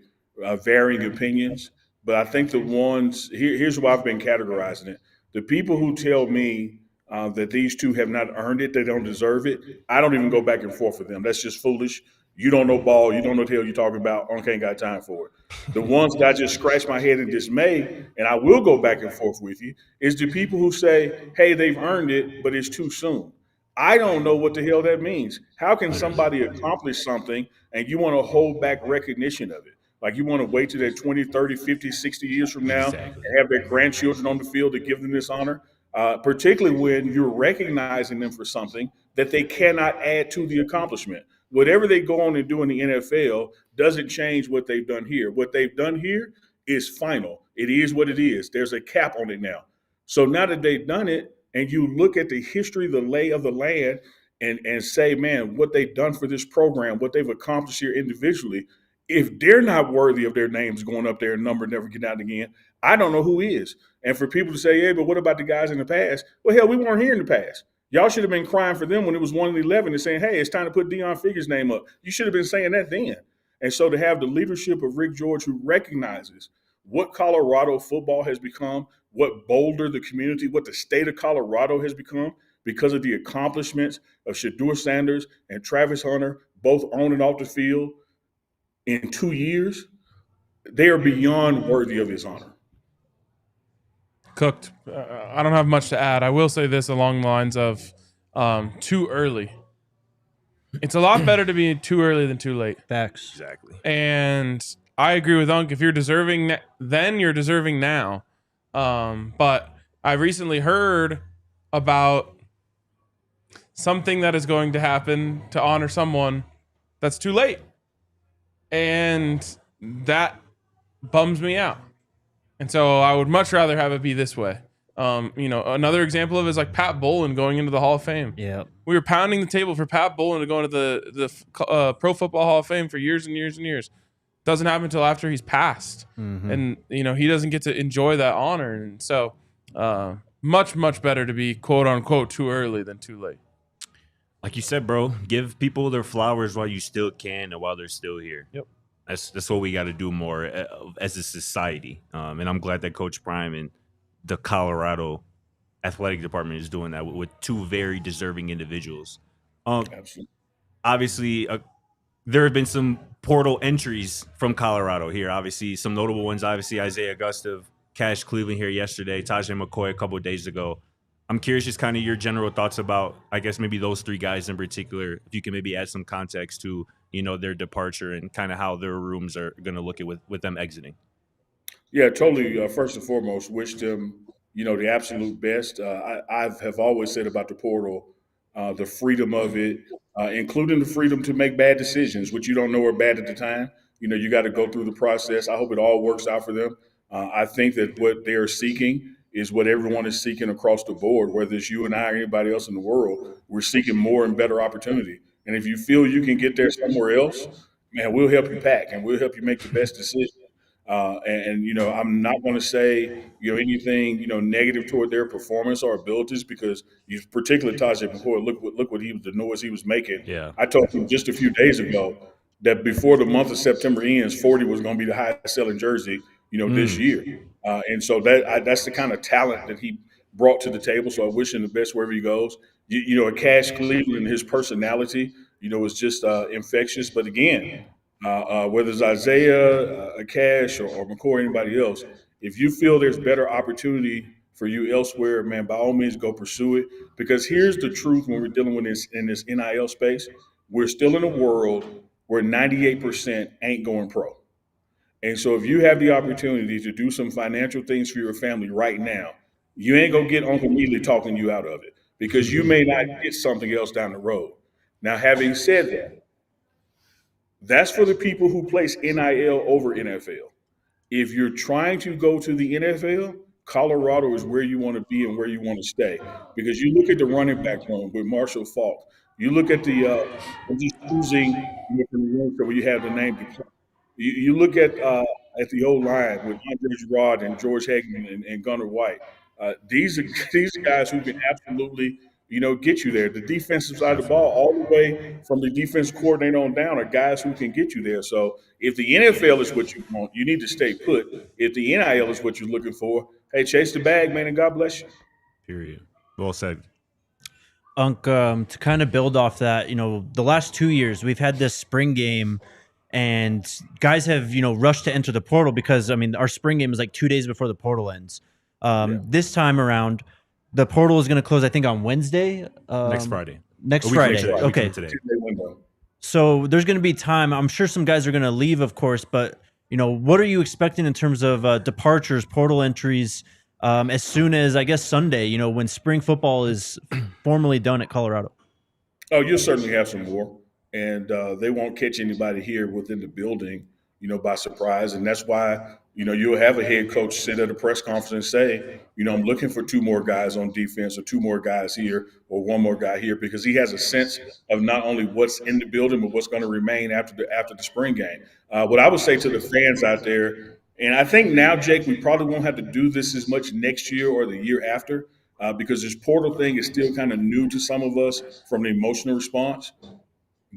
varying opinions. But I think the ones here's why I've been categorizing it. The people who tell me that these two have not earned it, they don't deserve it, I don't even go back and forth with them. That's just foolish. You don't know ball. You don't know what the hell you're talking about. I ain't got time for it. The ones that I just scratch my head in dismay, and I will go back and forth with you, is the people who say, hey, they've earned it, but it's too soon. I don't know what the hell that means. How can somebody accomplish something and you want to hold back recognition of it? Like you want to wait till they're 20, 30, 50, 60 years from now and have their grandchildren on the field to give them this honor, particularly when you're recognizing them for something that they cannot add to the accomplishment. Whatever they go on and do in the NFL doesn't change what they've done here. What they've done here is final. It is what it is. There's a cap on it now. So now that they've done it and you look at the history, the lay of the land and say, man, what they've done for this program, what they've accomplished here individually, if they're not worthy of their names going up there and number never get out again, I don't know who is. And for people to say, hey, but what about the guys in the past? Well, hell, we weren't here in the past. Y'all should have been crying for them when it was 1-11 and saying, hey, it's time to put Deion Figure's name up. You should have been saying that then. And so to have the leadership of Rick George, who recognizes what Colorado football has become, what Boulder, the community, what the state of Colorado has become because of the accomplishments of Shedeur Sanders and Travis Hunter, both on and off the field in 2 years, they are beyond worthy of his honor. Cooked. I don't have much to add. I will say this along the lines of too early. It's a lot better to be too early than too late. Facts. Exactly. And I agree with Unc. If you're deserving then, you're deserving now. But I recently heard about something that is going to happen to honor someone that's too late. And that bums me out. And so I would much rather have it be this way. Another example of it is like Pat Bowlen going into the Hall of Fame. Yeah. We were pounding the table for Pat Bowlen to go into the Pro Football Hall of Fame for years and years and years. Doesn't happen until after he's passed, and he doesn't get to enjoy that honor. And so, much better to be quote unquote too early than too late. Like you said, bro, give people their flowers while you still can and while they're still here. Yep. That's what we got to do more as a society. And I'm glad that Coach Prime and the Colorado athletic department is doing that with two very deserving individuals. Absolutely. Obviously, there have been some portal entries from Colorado here. Obviously, some notable ones. Obviously, Isaiah Gustav, Cash Cleveland here yesterday, Tajay McCoy a couple of days ago. I'm curious just kind of your general thoughts about, I guess, maybe those three guys in particular. If you can maybe add some context to, their departure and kind of how their rooms are going to look at with them exiting. Yeah, totally. First and foremost, wish them, the absolute best. I have always said about the portal, the freedom of it, including the freedom to make bad decisions, which you don't know are bad at the time. You got to go through the process. I hope it all works out for them. I think that what they are seeking is what everyone is seeking across the board, whether it's you and I or anybody else in the world. We're seeking more and better opportunity. And if you feel you can get there somewhere else, man, we'll help you pack and we'll help you make the best decision. I'm not going to say anything negative toward their performance or abilities because particularly Tajay McCoy, look what the noise he was making. Yeah. I told him just a few days ago that before the month of September ends, 40 was going to be the highest selling jersey this year, and so that's the kind of talent that he brought to the table. So I wish him the best wherever he goes. A Cash Cleveland, his personality is just infectious. But again, whether it's Isaiah, Cash, or McCoy, or anybody else, if you feel there's better opportunity for you elsewhere, man, by all means, go pursue it. Because here's the truth: when we're dealing with this in this NIL space, we're still in a world where 98% ain't going pro. And so, if you have the opportunity to do some financial things for your family right now, you ain't gonna get Uncle immediately talking you out of it because you may not get something else down the road. Now, having said that, that's for the people who place NIL over NFL. If you're trying to go to the NFL, Colorado is where you want to be and where you want to stay. Because you look at the running back room with Marshall Faulk. You look at the I'm just choosing from the room where you have the name. You look at the old line with Andre Girard and George Hageman and Gunnar White. These are guys who can absolutely get you there. The defensive side of the ball, all the way from the defense coordinator on down, are guys who can get you there. So if the NFL is what you want, you need to stay put. If the NIL is what you're looking for, hey, chase the bag, man, and God bless you. Period. Well said. Unc, to kind of build off that, the last 2 years we've had this spring game and guys have, rushed to enter the portal because, our spring game is like 2 days before the portal ends. This time around, the portal is going to close, I think, on Wednesday. Next Friday. Next Friday. Today. Okay. Today. So there's going to be time. I'm sure some guys are going to leave, of course, but, what are you expecting in terms of departures, portal entries, as soon as, I guess, Sunday, when spring football is formally done at Colorado? Oh, you'll certainly have some more. And they won't catch anybody here within the building, by surprise. And that's why, you'll have a head coach sit at a press conference and say, I'm looking for 2 more guys on defense or 2 more guys here or 1 more guy here, because he has a sense of not only what's in the building, but what's going to remain after the spring game. What I would say to the fans out there, and I think now, Jake, we probably won't have to do this as much next year or the year after, because this portal thing is still kind of new to some of us from the emotional response.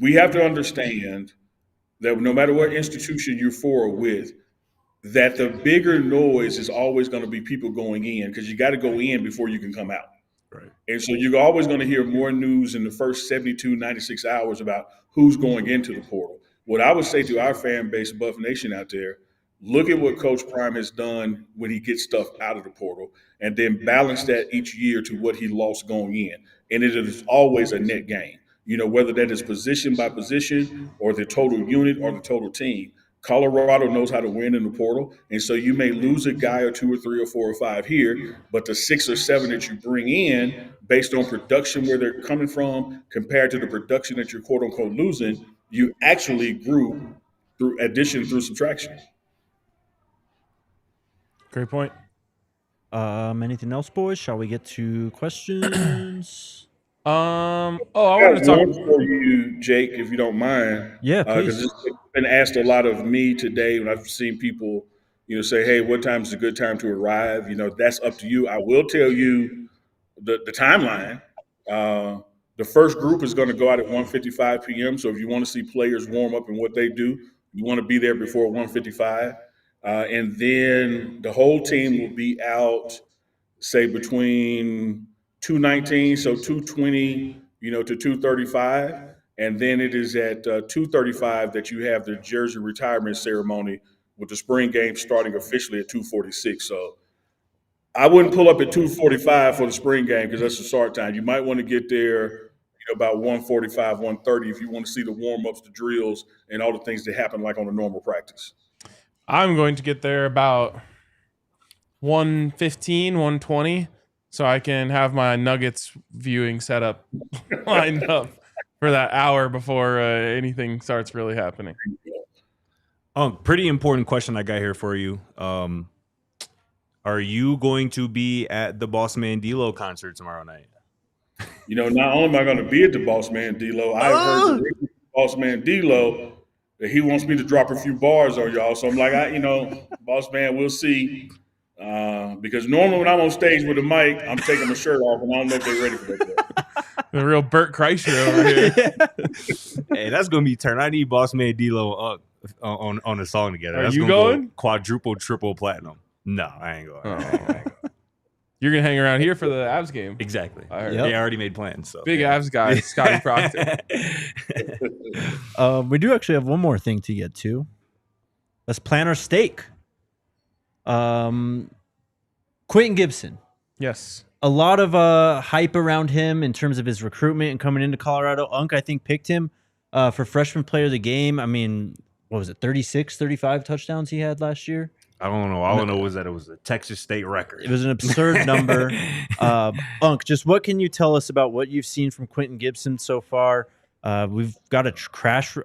We have to understand that no matter what institution you're for or with, that the bigger noise is always going to be people going in, because you got to go in before you can come out. Right. And so you're always going to hear more news in the first 72, 96 hours about who's going into the portal. What I would say to our fan base, Buff Nation out there, look at what Coach Prime has done when he gets stuff out of the portal, and then balance that each year to what he lost going in. And it is always a net gain. Whether that is position by position or the total unit or the total team. Colorado knows how to win in the portal, and so you may lose a guy or 2 or 3 or 4 or 5 here, but the 6 or 7 that you bring in, based on production where they're coming from, compared to the production that you're quote unquote losing, you actually grew through addition through subtraction. Great point. Anything else, boys? Shall we get to questions? I I wanted to got talk. one for you, Jake, if you don't mind. Yeah, Because please. it's been asked a lot of me today when I've seen people, say, "Hey, what time is a good time to arrive?" That's up to you. I will tell you the timeline. Uh, the first group is going to go out at 1:55 p.m. So if you want to see players warm up and what they do, you want to be there before 1:55, and then the whole team will be out, say between 2:19, so 2:20, to 2:35, and then it is at 2:35 that you have the jersey retirement ceremony with the spring game starting officially at 2:46. So I wouldn't pull up at 2:45 for the spring game because that's the start time. You might want to get there, about 1:45, 1:30 if you want to see the warm ups, the drills, and all the things that happen like on a normal practice. I'm going to get there about 1:15, 1:20, so I can have my Nuggets viewing setup lined up for that hour before anything starts really happening. Pretty important question I got here for you. Are you going to be at the Boss Man D-Lo concert tomorrow night? Not only am I going to be at the Boss Man D-Lo, I've heard the Boss Man D-Lo that he wants me to drop a few bars on y'all. So I'm like, Boss Man, we'll see. Because normally when I'm on stage with a mic, I'm taking my shirt off, and I don't know if they're ready for that. The real Burt Kreischer over here. Hey, that's gonna be turn. I need Boss Man D-Lo up on a song together. Are you going? Go quadruple, triple platinum. No, I ain't going. Oh. I ain't going. You're gonna hang around here for the Avs game. Exactly. I heard. Yep. They already made plans. So Big Avs guy, Scotty Proctor. We do actually have one more thing to get to. Let's plan our stake. Quentin Gibson. Yes. A lot of hype around him in terms of his recruitment and coming into Colorado. Unk, I think, picked him for freshman player of the game. I mean, what was it, 36, 35 touchdowns he had last year? I don't know. All I know was that it was a Texas State record. It was an absurd number. Unk, just what can you tell us about what you've seen from Quentin Gibson so far? We've got a crash.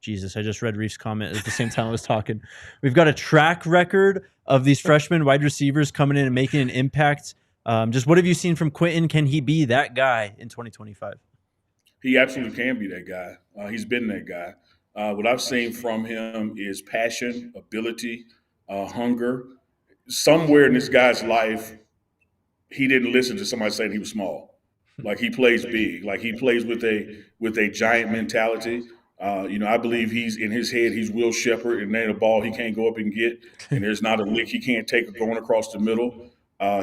Jesus, I just read Reef's comment at the same time I was talking. We've got a track record of these freshman wide receivers coming in and making an impact. Just what have you seen from Quentin? Can he be that guy in 2025? He absolutely can be that guy. He's been that guy. What I've seen from him is passion, ability, hunger. Somewhere in this guy's life, he didn't listen to somebody saying he was small. Like, he plays big. Like, he plays with a giant mentality. I believe he's in his head. He's Will Shepherd, and there's a ball he can't go up and get, and there's not a lick he can't take going across the middle.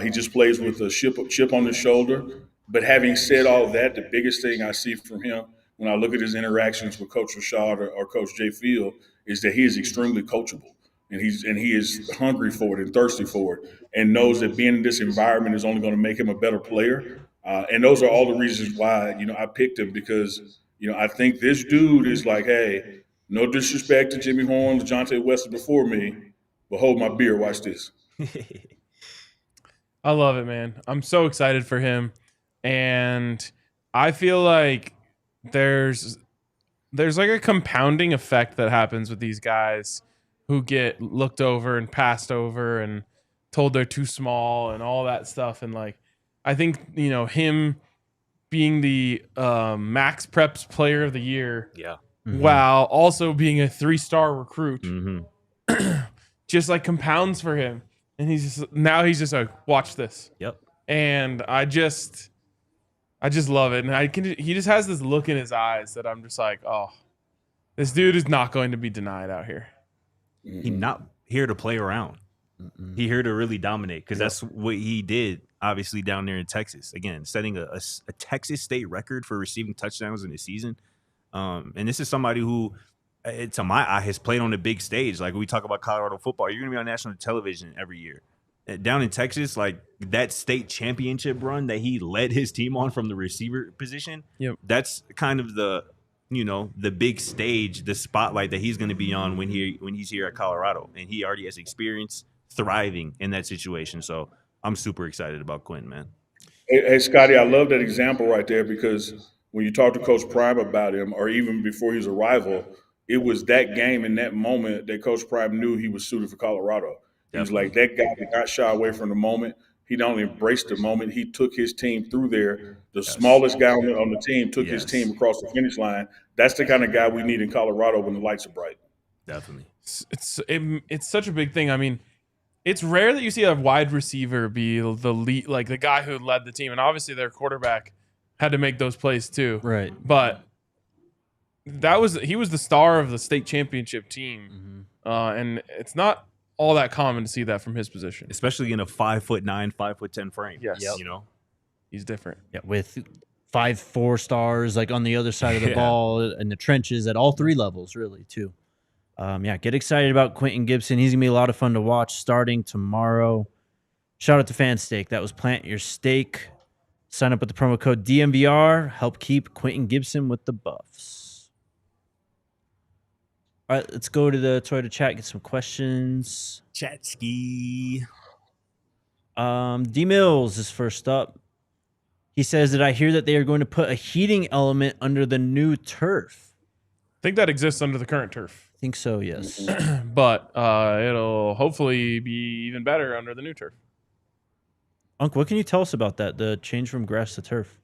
He just plays with a chip on his shoulder. But having said all that, the biggest thing I see from him when I look at his interactions with Coach Rashad or Coach Jay Field is that he is extremely coachable, and he is hungry for it and thirsty for it, and knows that being in this environment is only going to make him a better player. And those are all the reasons why I picked him, because I think this dude is like, hey, no disrespect to Jimmy Horn, DeJounte Weston before me, but hold my beer. Watch this. I love it, man. I'm so excited for him. And I feel like there's like a compounding effect that happens with these guys who get looked over and passed over and told they're too small and all that stuff. And like, I think, him being the Max Preps Player of the Year, while also being a 3-star recruit, just like compounds for him. And he's just like, watch this. Yep. And I just love it. And he just has this look in his eyes that I'm just like, oh, this dude is not going to be denied out here. He's not here to play around. He's here to really dominate, because that's what he did, obviously, down there in Texas. Again, setting a Texas State record for receiving touchdowns in the season. And this is somebody who, to my eye, has played on the big stage. Like, we talk about Colorado football, you're going to be on national television every year. Down in Texas, like that state championship run that he led his team on from the receiver position, that's kind of the the big stage, the spotlight that he's going to be on when he's here at Colorado, and he already has experience thriving in that situation. So I'm super excited about Quentin, man. Hey, Scotty, I love that example right there because when you talk to Coach Prime about him, or even before his arrival, it was that game in that moment that Coach Prime knew he was suited for Colorado. He was like, that guy did not shy away from the moment. He not only embraced the moment, he took his team through there. The smallest guy on the team took his team across the finish line. That's the kind of guy we need in Colorado when the lights are bright. Definitely. It's such a big thing. I mean, it's rare that you see a wide receiver be the lead, like the guy who led the team, and obviously their quarterback had to make those plays too. Right. But he was the star of the state championship team, and it's not all that common to see that from his position, especially in a 5'9", 5'10" frame. Yes, he's different. Yeah, with 5 4-stars like on the other side of the ball in the trenches at all 3 levels, really too. Get excited about Quentin Gibson. He's gonna be a lot of fun to watch starting tomorrow. Shout out to Fansteak. That was Plant Your Steak. Sign up with the promo code DNVR. Help keep Quentin Gibson with the buffs. All right, let's go to the Toyota chat, get some questions. Chat ski. D Mills is first up. He says that I hear that they are going to put a heating element under the new turf. I think that exists under the current turf. I think so, yes. But it'll hopefully be even better under the new turf. Unc, what can you tell us about that, the change from grass to turf?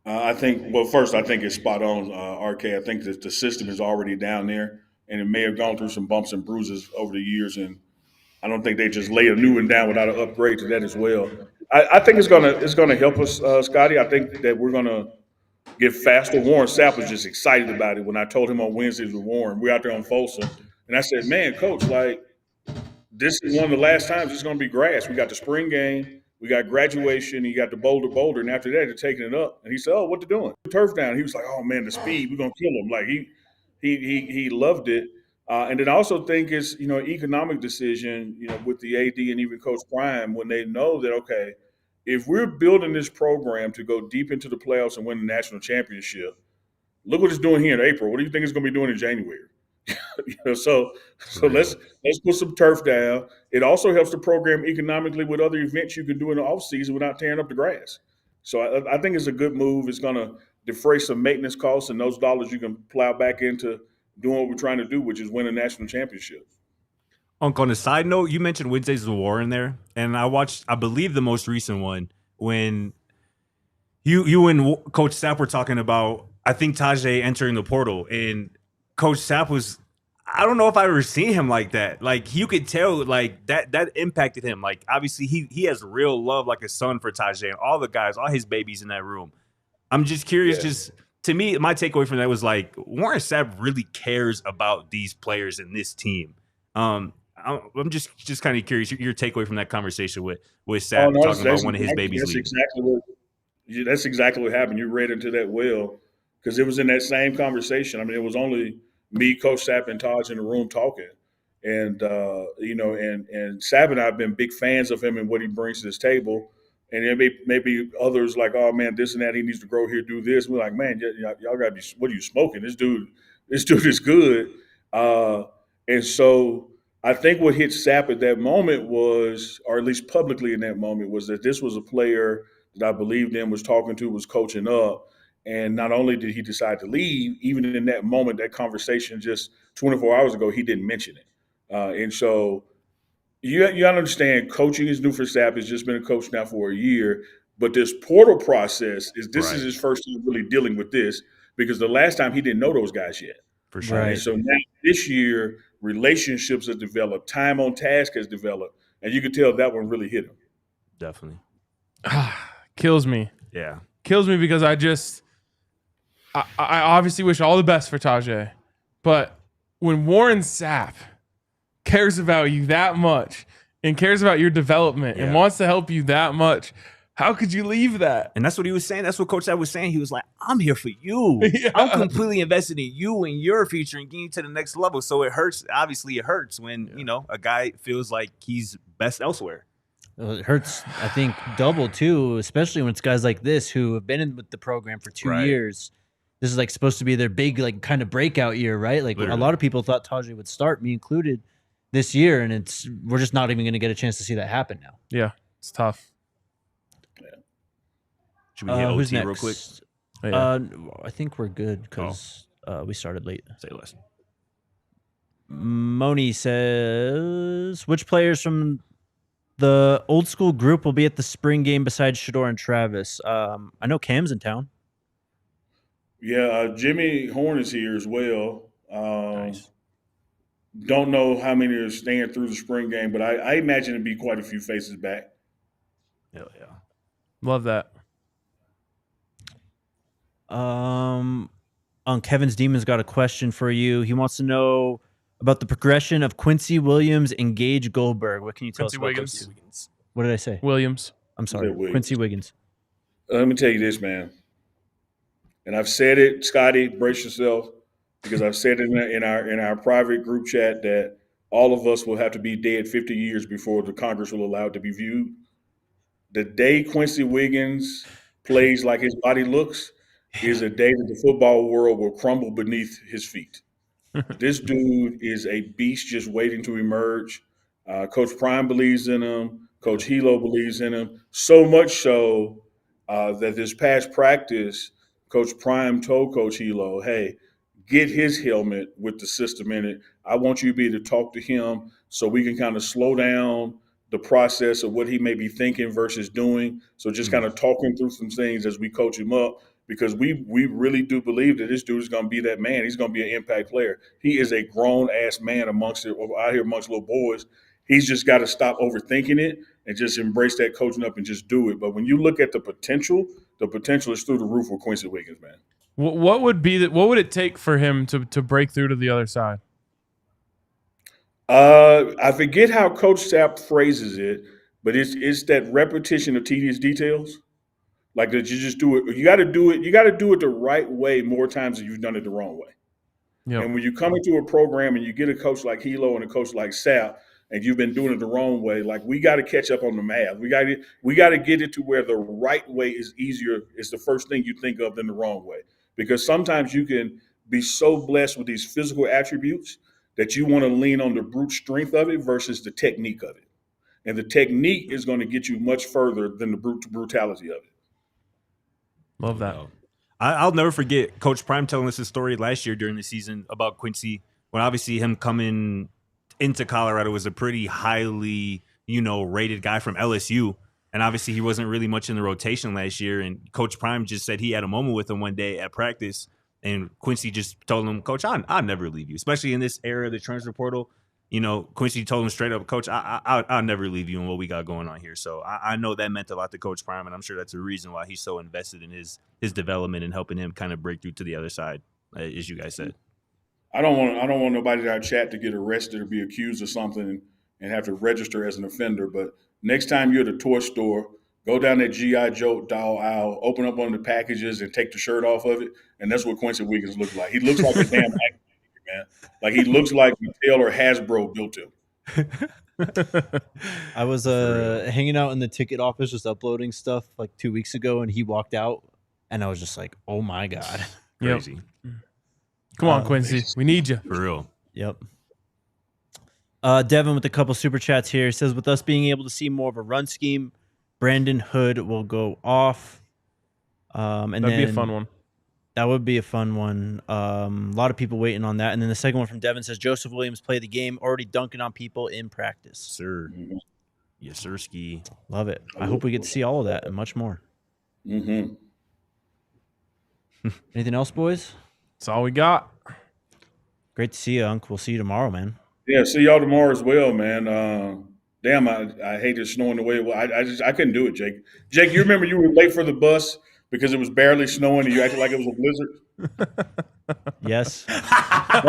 First, I think it's spot on, RK. I think that the system is already down there, and it may have gone through some bumps and bruises over the years, and I don't think they just lay a new one down without an upgrade to that as well. I think it's gonna help us, Scotty. I think that we're gonna get faster. Warren Sapp was just excited about it when I told him on Wednesdays with Warren. We're out there on Folsom, and I said, "Man, Coach, like this is one of the last times it's gonna be grass. We got the spring game." We got graduation, you got the boulder, and after that, they're taking it up. And he said, "Oh, what they're doing? Turf down." He was like, "Oh man, the speed, we're gonna kill him." Like he loved it. And then I also think it's an economic decision, with the AD and even Coach Prime when they know that okay, if we're building this program to go deep into the playoffs and win the national championship, look what it's doing here in April. What do you think it's going to be doing in January? So let's put some turf down. It also helps the program economically with other events you can do in the off season without tearing up the grass. So I think it's a good move. It's going to defray some maintenance costs, and those dollars you can plow back into doing what we're trying to do, which is win a national championship. Unc, on a side note, you mentioned Wednesdays with Warren there, and I watched, I believe, the most recent one when you and Coach Sapp were talking about, I think, Tajay entering the portal, and Coach Sapp was, I don't know if I've ever seen him like that. Like, you could tell, like, that impacted him. Like, obviously, he has real love, like a son for Tajay and all the guys, all his babies in that room. I'm just curious, to me, my takeaway from that was, like, Warren Sapp really cares about these players and this team. I'm just kind of curious, your takeaway from that conversation with Sapp talking about one of his babies leaving. That's exactly what happened. You read into that well, because it was in that same conversation. I mean, it was only me, Coach Sapp, and Taj in the room talking. And, and Sapp and I have been big fans of him and what he brings to this table. And then maybe others like, oh, man, this and that, he needs to grow here, do this. We're like, man, y'all got to be, what are you smoking? This dude is good. And so I think what hit Sapp at that moment was, or at least publicly in that moment, was that this was a player that I believed in, was talking to, was coaching up. And not only did he decide to leave, even in that moment, that conversation just 24 hours ago, he didn't mention it. And so you understand, coaching is new for Sapp. He's just been a coach now for a year. But this portal process is his first time really dealing with this, because the last time he didn't know those guys yet. For sure. And so now this year, relationships have developed, time on task has developed, and you can tell that one really hit him. Definitely. Kills me. Yeah. Kills me because I obviously wish all the best for Tajay, but when Warren Sapp cares about you that much and cares about your development and wants to help you that much, how could you leave that? And that's what he was saying. That's what Coach Sapp was saying. He was like, I'm here for you. I'm completely invested in you and your future and getting you to the next level. So it hurts. Obviously, it hurts when, a guy feels like he's best elsewhere. Well, it hurts, I think, double, too, especially when it's guys like this who have been in with the program for 2 years. this is like supposed to be their big like kind of breakout year, right? Like Literally. a lot of people thought Tajay would start, me included, this year, and we're just not even going to get a chance to see that happen now. Yeah, it's tough. Should we hit Who's OT next? real quick? Oh, yeah. I think we're good because we started late. Say less. Moni says, which players from the old school group will be at the spring game besides Shador and Travis? I know Cam's in town. Yeah, Jimmy Horn is here as well. Nice. Don't know how many are staying through the spring game, but I imagine it'd be quite a few faces back. Hell yeah. Love that. Kevin's Demon's got a question for you. He wants to know about the progression of Quincy Williams and Gage Goldberg. What can you tell us about Wiggins. Quincy Wiggins? What did I say? Williams. I'm sorry. Wiggins. Quincy Wiggins. Let me tell you this, man. And I've said it, Scotty, brace yourself, because I've said it in our private group chat that all of us will have to be dead 50 years before the Congress will allow it to be viewed. The day Quincy Wiggins plays like his body looks is a day that the football world will crumble beneath his feet. This dude is a beast just waiting to emerge. Coach Prime believes in him. Coach Hilo believes in him. So much so that this past practice, Coach Prime told Coach Hilo, hey, get his helmet with the system in it. I want you to be able to talk to him so we can kind of slow down the process of what he may be thinking versus doing. So just kind of talking through some things as we coach him up, because we really do believe that this dude is going to be that man. He's going to be an impact player. He is a grown-ass man out here amongst little boys. He's just got to stop overthinking it and just embrace that coaching up and just do it. But when you look at the potential is through the roof with Quincy Wiggins, man. What would it take for him to break through to the other side? I forget how Coach Sapp phrases it, but it's that repetition of tedious details. Like that you just do it. You got to do it. You got to do it the right way more times than you've done it the wrong way. Yep. And when you come into a program and you get a coach like Hilo and a coach like Sapp, and you've been doing it the wrong way, like we got to catch up on the math. We got to get it to where the right way is easier. It's the first thing you think of than the wrong way. Because sometimes you can be so blessed with these physical attributes that you want to lean on the brute strength of it versus the technique of it. And the technique is going to get you much further than the brutality of it. Love that. I'll never forget Coach Prime telling us a story last year during the season about Quincy, when obviously him coming into Colorado was a pretty highly, rated guy from LSU. And obviously he wasn't really much in the rotation last year. And Coach Prime just said he had a moment with him one day at practice. And Quincy just told him, Coach, I'll never leave you, especially in this era of the transfer portal. Quincy told him straight up, Coach, I'll never leave you in what we got going on here. So I know that meant a lot to Coach Prime, and I'm sure that's the reason why he's so invested in his development and helping him kind of break through to the other side, as you guys said. I don't want nobody in our chat to get arrested or be accused of something and have to register as an offender. But next time you're at a toy store, go down that G.I. Joe doll aisle, open up one of the packages and take the shirt off of it. And that's what Quincy Wiggins looks like. He looks like a damn actor, man. Like he looks like Mattel or Hasbro built him. I was hanging out in the ticket office just uploading stuff like 2 weeks ago, and he walked out, and I was just like, oh my God. Crazy. Yep. Come on, Quincy. We need you. For real. Yep. Devin with a couple super chats here. He says, with us being able to see more of a run scheme, Brandon Hood will go off. That'd be a fun one. That would be a fun one. A lot of people waiting on that. And then the second one from Devin says, Joseph Williams played the game, already dunking on people in practice. Sir. Yes, sir, ski. Love it. I hope we get to see all of that and much more. Mm-hmm. Anything else, boys? That's all we got. Great to see you, Unc. We'll see you tomorrow, man. Yeah, see y'all tomorrow as well, man. Damn, I hate it snowing the way it was. I couldn't do it, Jake. Jake, you remember you were late for the bus because it was barely snowing and you acted like it was a blizzard? Yes. I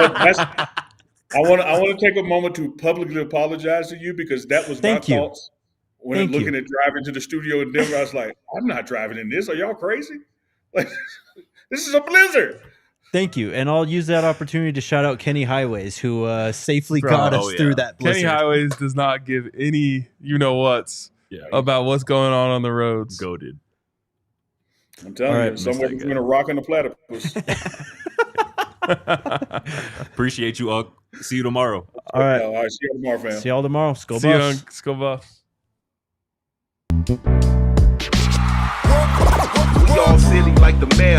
want to take a moment to publicly apologize to you because that was my thoughts when I'm looking at driving to the studio in Denver. I was like, I'm not driving in this. Are y'all crazy? Like, this is a blizzard. Thank you. And I'll use that opportunity to shout out Kenny Highways, who safely got us through that blizzard. Kenny Highways does not give any you-know-whats about what's going on the roads. Goated. I'm telling All you, right. somewhere between a rock and a platypus. Appreciate you all. See you tomorrow. All right. All right, see you tomorrow, fam. See y'all tomorrow. Skull See you Buffs. on Skull Buffs. We all silly like the mayor.